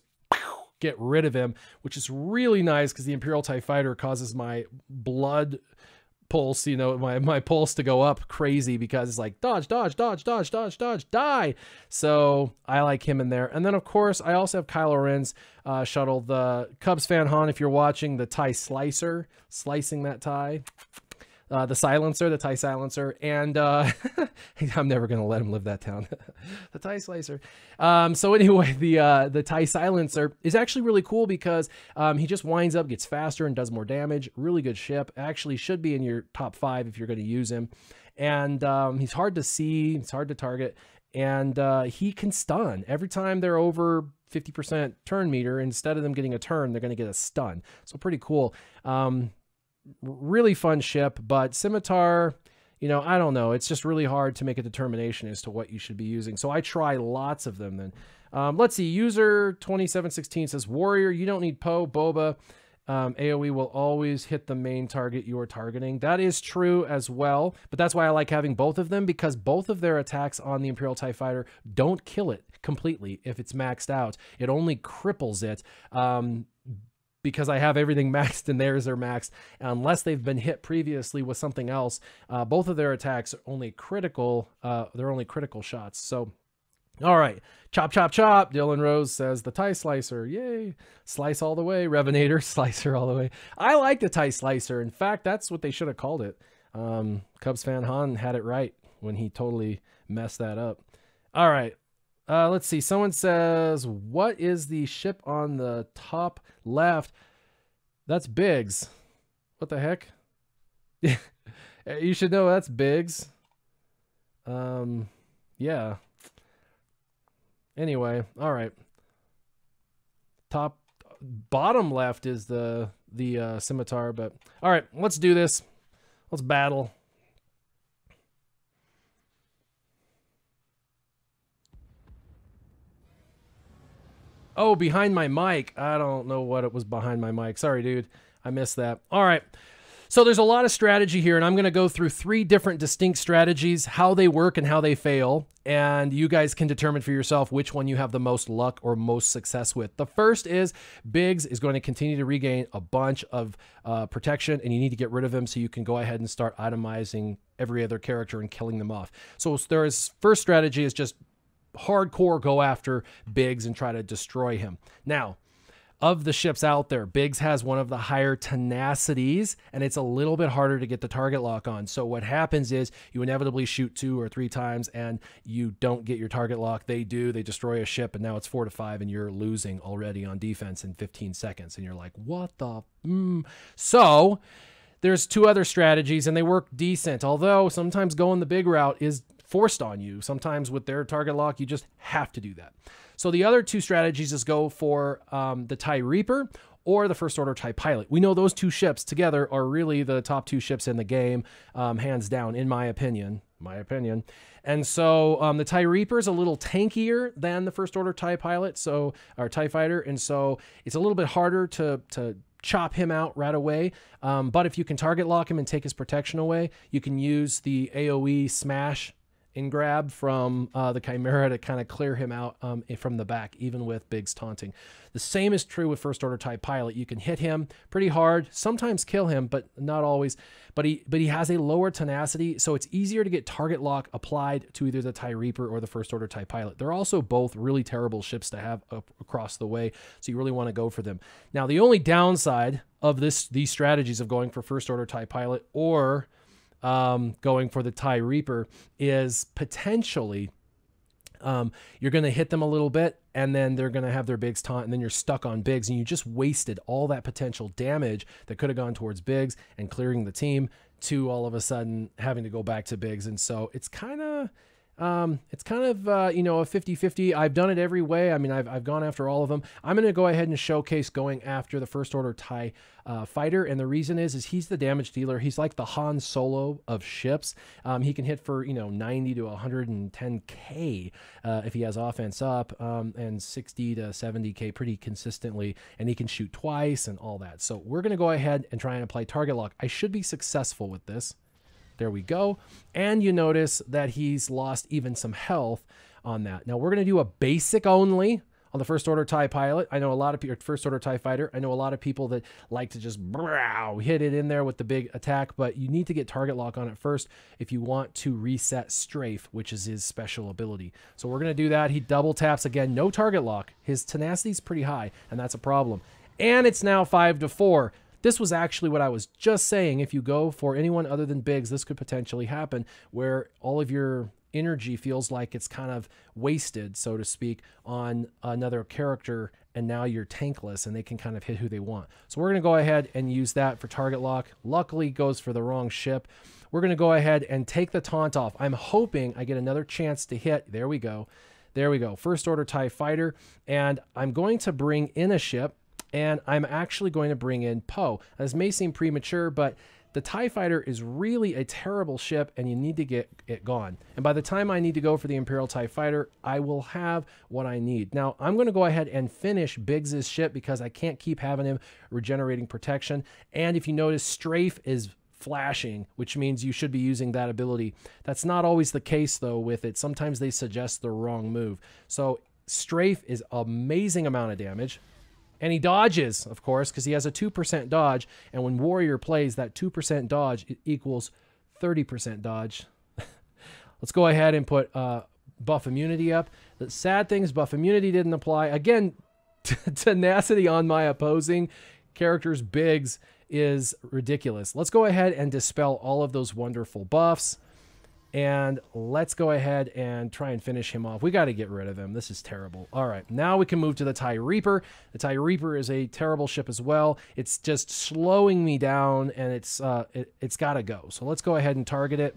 get rid of him, which is really nice because the Imperial TIE Fighter causes my blood pulse, you know, my pulse to go up crazy, because it's like dodge, dodge, dodge, dodge, dodge, dodge, die. So I like him in there. And then of course I also have Kylo Ren's shuttle, the Cubs fan Han, if you're watching, the TIE Slicer, slicing that TIE. The silencer, the TIE silencer, and I'm never gonna let him live that down. The TIE slicer. So anyway, the TIE silencer is actually really cool because he just winds up, gets faster, and does more damage. Really good ship. Actually should be in your top 5 if you're going to use him. And he's hard to see, it's hard to target, and he can stun every time they're over 50% turn meter. Instead of them getting a turn, they're going to get a stun. So pretty cool. Really fun ship, but Scimitar, you know, I don't know. It's just really hard to make a determination as to what you should be using. So I try lots of them then. Let's see. User 2716 says, Warrior, you don't need Poe, Boba. AoE will always hit the main target you are targeting. That is true as well, but that's why I like having both of them, because both of their attacks on the Imperial TIE Fighter don't kill it completely if it's maxed out. It only cripples it. Because I have everything maxed and theirs are maxed, unless they've been hit previously with something else. Both of their attacks are only critical. They're only critical shots. So, all right, chop, chop, chop. Dylan Rose says the TIE Slicer, yay! Slice all the way. Revenator, Slicer all the way. I like the TIE Slicer. In fact, that's what they should have called it. Cubs fan Han had it right when he totally messed that up. All right. Let's see. Someone says, what is the ship on the top left? That's Biggs. What the heck? You should know that's Biggs. Yeah. Anyway, all right. Bottom left is the Scimitar, but all right, let's do this. Let's battle. Oh, behind my mic. I don't know what it was behind my mic. Sorry, dude. I missed that. All right. So there's a lot of strategy here, and I'm going to go through 3 different distinct strategies, how they work and how they fail, and you guys can determine for yourself which one you have the most luck or most success with. The first is Biggs is going to continue to regain a bunch of protection, and you need to get rid of him so you can go ahead and start itemizing every other character and killing them off. So first strategy is just hardcore go after Biggs and try to destroy him. Now, of the ships out there, Biggs has one of the higher tenacities, and it's a little bit harder to get the target lock on. So what happens is you inevitably shoot 2 or 3 times and you don't get your target lock. They do, they destroy a ship, and now it's 4-5 and you're losing already on defense in 15 seconds. And you're like, what the? So there's 2 other strategies and they work decent. Although sometimes going the big route is forced on you. Sometimes with their target lock, you just have to do that. So the other 2 strategies is go for the TIE Reaper or the First Order TIE Pilot. We know those 2 ships together are really the top 2 ships in the game, hands down, in my opinion. And so the TIE Reaper is a little tankier than the First Order TIE Pilot, or TIE Fighter, and so it's a little bit harder to chop him out right away. But if you can target lock him and take his protection away, you can use the AoE smash and grab from the Chimera to kind of clear him out from the back, even with Biggs taunting. The same is true with First Order TIE Pilot. You can hit him pretty hard, sometimes kill him, but not always. But he has a lower tenacity, so it's easier to get target lock applied to either the TIE Reaper or the First Order TIE Pilot. They're also both really terrible ships to have across the way, so you really want to go for them. Now, the only downside of these strategies of going for First Order TIE Pilot or going for the TIE Reaper is potentially you're going to hit them a little bit and then they're going to have their Biggs taunt and then you're stuck on Biggs and you just wasted all that potential damage that could have gone towards Biggs and clearing the team to all of a sudden having to go back to Biggs. And so it's kind of, It's kind of, you know, a 50-50. I've done it every way. I mean, I've gone after all of them. I'm going to go ahead and showcase going after the First Order TIE fighter. And the reason is he's the damage dealer. He's like the Han Solo of ships. He can hit for, you know, 90 to 110K if he has offense up, and 60 to 70K pretty consistently. And he can shoot twice and all that. So we're going to go ahead and try and apply target lock. I should be successful with this. There we go. And you notice that he's lost even some health on that. Now we're going to do a basic only on the First Order TIE pilot. I know a lot of people, First Order TIE fighter. I know a lot of people that like to just hit it in there with the big attack, but you need to get target lock on it first if you want to reset strafe, which is his special ability. So we're going to do that. He double taps again, no target lock. His tenacity is pretty high, and that's a problem. And it's now 5-4. This was actually what I was just saying. If you go for anyone other than Biggs, this could potentially happen where all of your energy feels like it's kind of wasted, so to speak, on another character, and now you're tankless and they can kind of hit who they want. So we're going to go ahead and use that for target lock. Luckily goes for the wrong ship. We're going to go ahead and take the taunt off. I'm hoping I get another chance to hit. There we go. There we go. First Order TIE fighter. And I'm going to bring in a ship. And I'm actually going to bring in Poe. This may seem premature, but the TIE fighter is really a terrible ship, and you need to get it gone. And by the time I need to go for the Imperial TIE fighter, I will have what I need. Now, I'm going to go ahead and finish Biggs's ship because I can't keep having him regenerating protection. And if you notice, strafe is flashing, which means you should be using that ability. That's not always the case, though, with it. Sometimes they suggest the wrong move. So strafe is an amazing amount of damage. And he dodges, of course, because he has a 2% dodge. And when Warrior plays, that 2% dodge equals 30% dodge. Let's go ahead and put buff immunity up. The sad thing is buff immunity didn't apply. Again, tenacity on my opposing character's Biggs is ridiculous. Let's go ahead and dispel all of those wonderful buffs. And let's go ahead and try and finish him off. We got to get rid of him. This is terrible. All right, now we can move to the TIE Reaper. The TIE Reaper is a terrible ship as well. It's just slowing me down, and it's got to go. So let's go ahead and target it.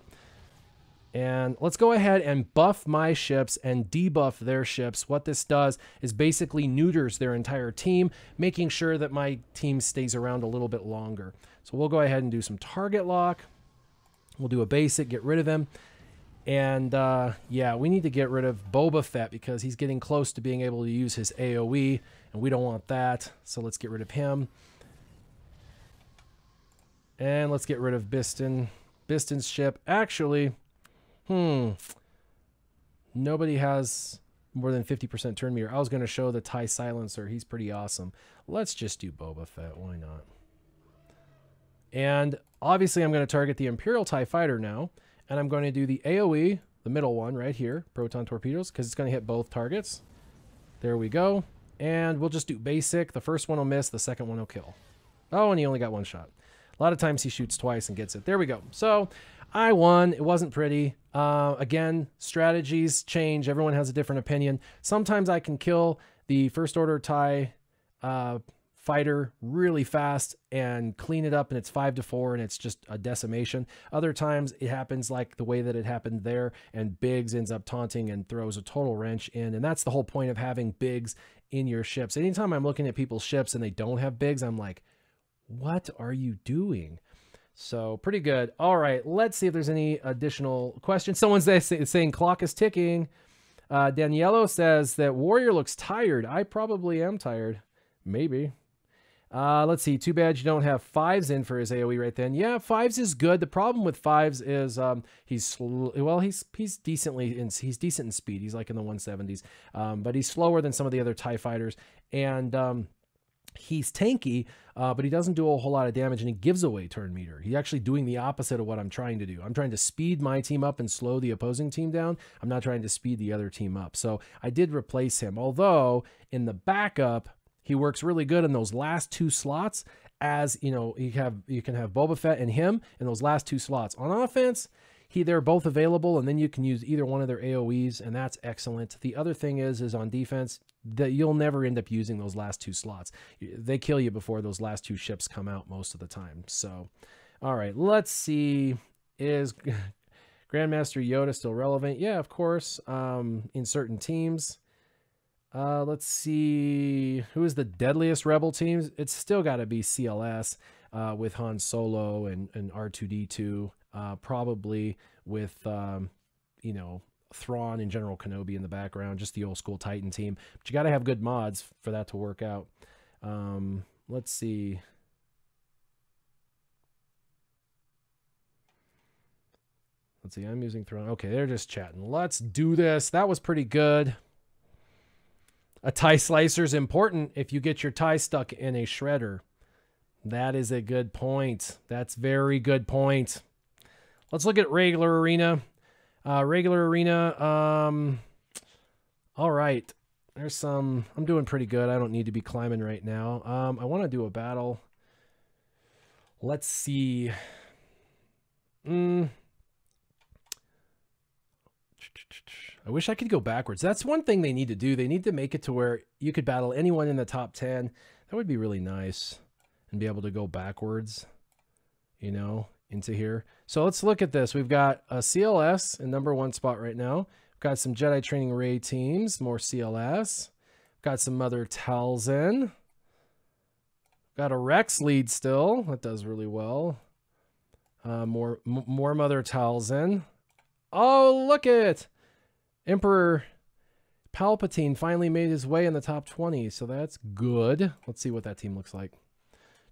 And let's go ahead and buff my ships and debuff their ships. What this does is basically neuters their entire team, making sure that my team stays around a little bit longer. So we'll go ahead and do some target lock. We'll do a basic, get rid of him. And yeah, we need to get rid of Boba Fett because he's getting close to being able to use his AoE, and we don't want that. So let's get rid of him. And let's get rid of Biston. Biston's ship. Actually, nobody has more than 50% turn meter. I was going to show the TIE Silencer. He's pretty awesome. Let's just do Boba Fett. Why not? And obviously, I'm going to target the Imperial TIE Fighter now. And I'm going to do the AoE, the middle one right here, Proton Torpedoes, because it's going to hit both targets. There we go. And we'll just do basic. The first one will miss. The second one will kill. Oh, and he only got one shot. A lot of times he shoots twice and gets it. There we go. So I won. It wasn't pretty. Again, strategies change. Everyone has a different opinion. Sometimes I can kill the First Order TIE fighter really fast and clean it up, and it's 5-4 and it's just a decimation. Other times it happens like the way that it happened there, and Biggs ends up taunting and throws a total wrench in. And that's the whole point of having Biggs in your ships. Anytime I'm looking at people's ships and they don't have Biggs, I'm like, what are you doing? So pretty good. All right, let's see if there's any additional questions. Someone's saying clock is ticking. Daniello says that Warrior looks tired. I probably am tired. Maybe. Let's see. Too bad you don't have Fives in for his AoE right then. Yeah, Fives is good. The problem with Fives is he's decent in speed. He's like in the 170s, but he's slower than some of the other TIE fighters, and he's tanky, but he doesn't do a whole lot of damage, and he gives away turn meter. He's actually doing the opposite of what I'm trying to do. I'm trying to speed my team up and slow the opposing team down. I'm not trying to speed the other team up. So I did replace him, although in the backup, he works really good in those last two slots. As you know, you can have Boba Fett and him in those last two slots. On offense, they're both available, and then you can use either one of their AoEs, and that's excellent. The other thing is on defense that you'll never end up using those last two slots. They kill you before those last two ships come out most of the time. So, all right, let's see. Is Grandmaster Yoda still relevant? Yeah, of course. In certain teams. Let's see. Who is the deadliest rebel teams? It's still got to be CLS with Han Solo and R2D2. Probably with, you know, Thrawn and General Kenobi in the background. Just the old school Titan team. But you got to have good mods for that to work out. Let's see. Let's see. I'm using Thrawn. Okay, they're just chatting. Let's do this. That was pretty good. A tie slicer is important if you get your tie stuck in a shredder. That is a good point. That's very good point. Let's look at regular arena. Regular arena. All right. There's some. I'm doing pretty good. I don't need to be climbing right now. I want to do a battle. Let's see. I wish I could go backwards. That's one thing they need to do. They need to make it to where you could battle anyone in the top 10. That would be really nice. And be able to go backwards, you know, into here. So let's look at this. We've got a CLS in #1 spot right now. We've got some Jedi Training Ray teams, more CLS. Got some Mother Talzin. Got a Rex lead still. That does really well. More Mother Talzin. Oh, look at Emperor Palpatine finally made his way in the top 20, so that's good. Let's see what that team looks like.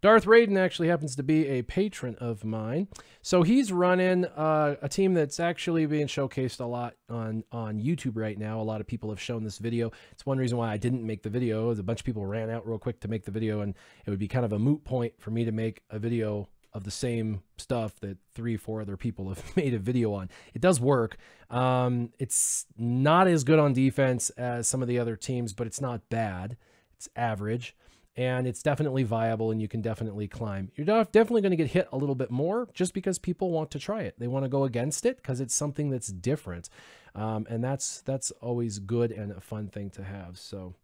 Darth Raiden actually happens to be a patron of mine. So he's running a team that's actually being showcased a lot on YouTube right now. A lot of people have shown this video. It's one reason why I didn't make the video. A bunch of people ran out real quick to make the video, and it would be kind of a moot point for me to make a video of the same stuff that 3 or 4 other people have made a video on. It does work. It's not as good on defense as some of the other teams, but it's not bad. It's average, and it's definitely viable, and you can definitely climb. You're definitely going to get hit a little bit more just because people want to try it. They want to go against it because it's something that's different, and that's always good and a fun thing to have. So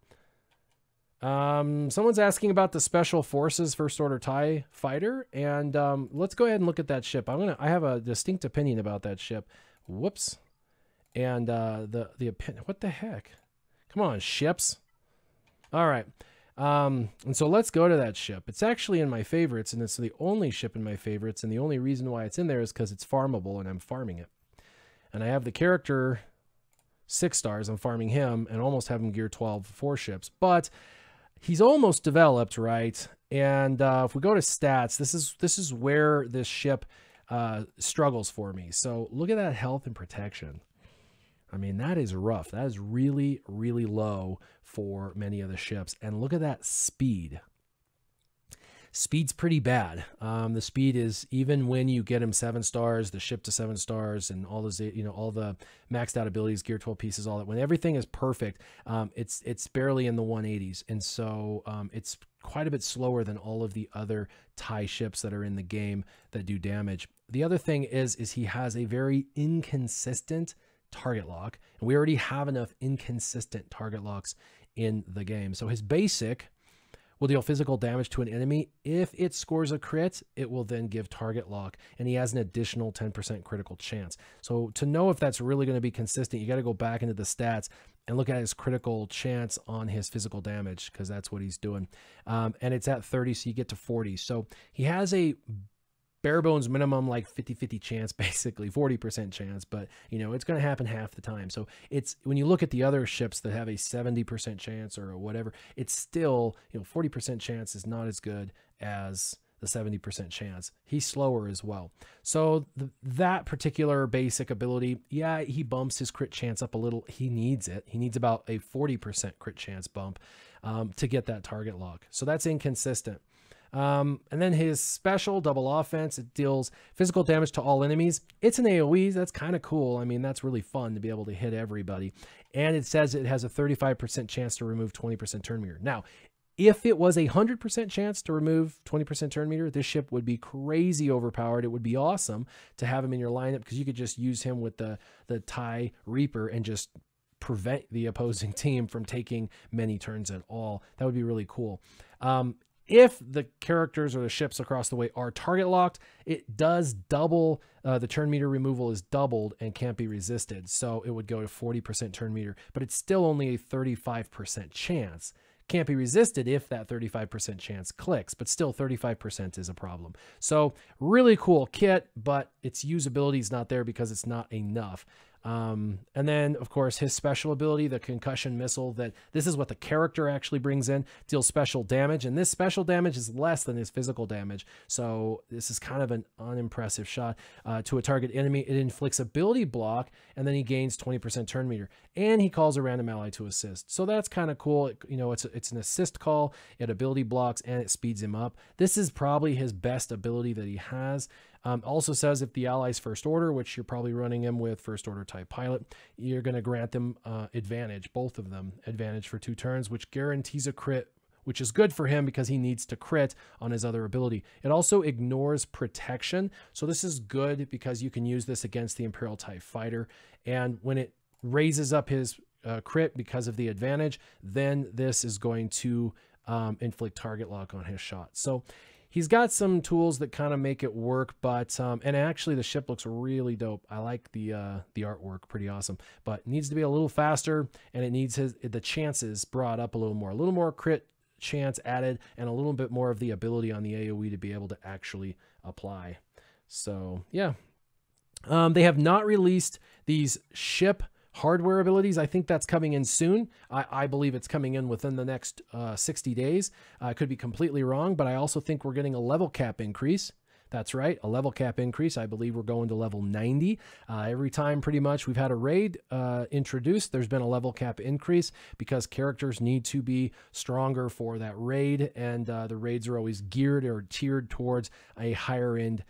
someone's asking about the Special Forces First Order TIE fighter, and let's go ahead and look at that ship. I have a distinct opinion about that ship. Whoops. And what the heck? Come on, ships. All right. And so let's go to that ship. It's actually in my favorites, and it's the only ship in my favorites, and the only reason why it's in there is because it's farmable, and I'm farming it. And I have the character 6 stars. I'm farming him, and almost have him gear 12 4 ships, but he's almost developed, right? And if we go to stats, this is where this ship struggles for me. So look at that health and protection. I mean, that is rough. That is really, really low for many of the ships. And look at that speed. Speed's pretty bad. The speed is, even when you get him 7 stars, the ship to 7 stars, and all those, you know, all the maxed out abilities, gear 12 pieces, all that. When everything is perfect, it's barely in the 180s, and so it's quite a bit slower than all of the other TIE ships that are in the game that do damage. The other thing is he has a very inconsistent target lock, and we already have enough inconsistent target locks in the game. So his basic will deal physical damage to an enemy. If it scores a crit, it will then give target lock, and he has an additional 10% critical chance. So to know if that's really going to be consistent, you got to go back into the stats and look at his critical chance on his physical damage, because that's what he's doing. And it's at 30, so you get to 40. So he has a bare bones minimum, like 50-50 chance, basically 40% chance, but you know, it's going to happen half the time. So it's, when you look at the other ships that have a 70% chance or whatever, it's still, you know, 40% chance is not as good as the 70% chance. He's slower as well. So that particular basic ability, yeah, he bumps his crit chance up a little. He needs it. He needs about a 40% crit chance bump to get that target lock. So that's inconsistent. And then his special double offense, it deals physical damage to all enemies. It's an AoE. That's kind of cool. I mean, that's really fun to be able to hit everybody. And it says it has a 35% chance to remove 20% turn meter. Now, if it was a 100% chance to remove 20% turn meter, this ship would be crazy overpowered. It would be awesome to have him in your lineup, because you could just use him with the TIE Reaper and just prevent the opposing team from taking many turns at all. That would be really cool. if the characters or the ships across the way are target locked, it does double, the turn meter removal is doubled and can't be resisted. So it would go to 40% turn meter, but it's still only a 35% chance. Can't be resisted if that 35% chance clicks, but still 35% is a problem. So really cool kit, but its usability is not there because it's not enough. And then of course his special ability, the concussion missile, that this is what the character actually brings in, deals special damage, and this special damage is less than his physical damage. So this is kind of an unimpressive shot to a target enemy. It inflicts ability block, and then he gains 20% turn meter, and he calls a random ally to assist. So that's kind of cool. It's an assist call, it ability blocks, and it speeds him up. This is probably his best ability that he has. Also says if the ally's first order, which you're probably running him with first order type pilot, you're going to grant them advantage, both of them advantage for 2 turns, which guarantees a crit, which is good for him because he needs to crit on his other ability. It also ignores protection. So this is good because you can use this against the Imperial type fighter. And when it raises up his crit because of the advantage, then this is going to inflict target lock on his shot. So he's got some tools that kind of make it work, but and actually the ship looks really dope. I like the artwork, pretty awesome. But it needs to be a little faster, and it needs the chances brought up a little more crit chance added, and a little bit more of the ability on the AoE to be able to actually apply. So yeah, they have not released these ship hardware abilities. I think that's coming in soon. I believe it's coming in within the next 60 days. I could be completely wrong, but I also think we're getting a level cap increase. That's right, a level cap increase. I believe we're going to level 90. Every time pretty much we've had a raid introduced, there's been a level cap increase because characters need to be stronger for that raid, and the raids are always geared or tiered towards a higher end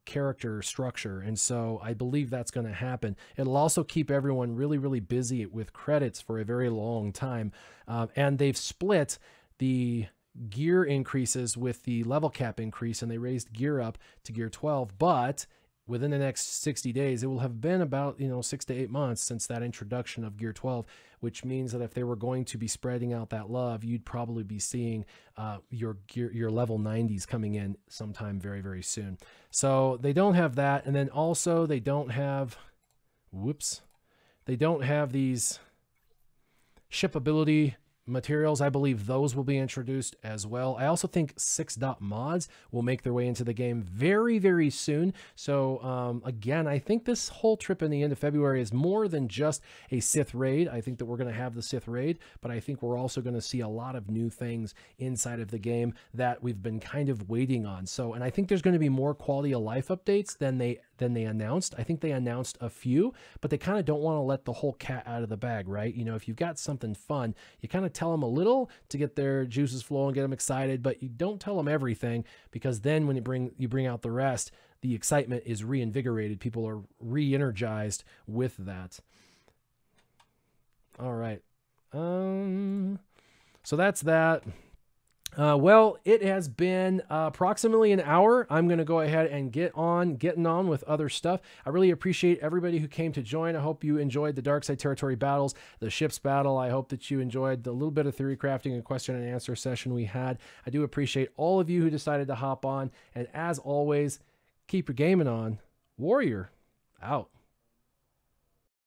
character structure, and so I believe that's going to happen. It'll also keep everyone really busy with credits for a very long time, and they've split the gear increases with the level cap increase, and they raised gear up to gear 12, but within the next 60 days, it will have been about 6 to 8 months since that introduction of gear 12, which means that if they were going to be spreading out that love, you'd probably be seeing your level 90s coming in sometime very soon. So they don't have that, and then also they don't have, they don't have these ship ability materials. I believe those will be introduced as well. I also think 6-dot mods will make their way into the game very soon. So again, I think this whole trip in the end of February is more than just a Sith raid. I think that we're going to have the Sith raid, but I think we're also going to see a lot of new things inside of the game that we've been kind of waiting on. So, and I think there's going to be more quality of life updates than they announced. I think they announced a few, but they kind of don't want to let the whole cat out of the bag, right? If you've got something fun, you kind of tell them a little to get their juices flowing, get them excited, but you don't tell them everything, because then when you bring out the rest, the excitement is reinvigorated. People are re-energized with that. All right. So that's that. Well, it has been approximately an hour. I'm going to go ahead and getting on with other stuff. I really appreciate everybody who came to join. I hope you enjoyed the Dark Side Territory battles, the ships battle. I hope that you enjoyed the little bit of theory crafting and question and answer session we had. I do appreciate all of you who decided to hop on. And as always, keep your gaming on. Warrior, out.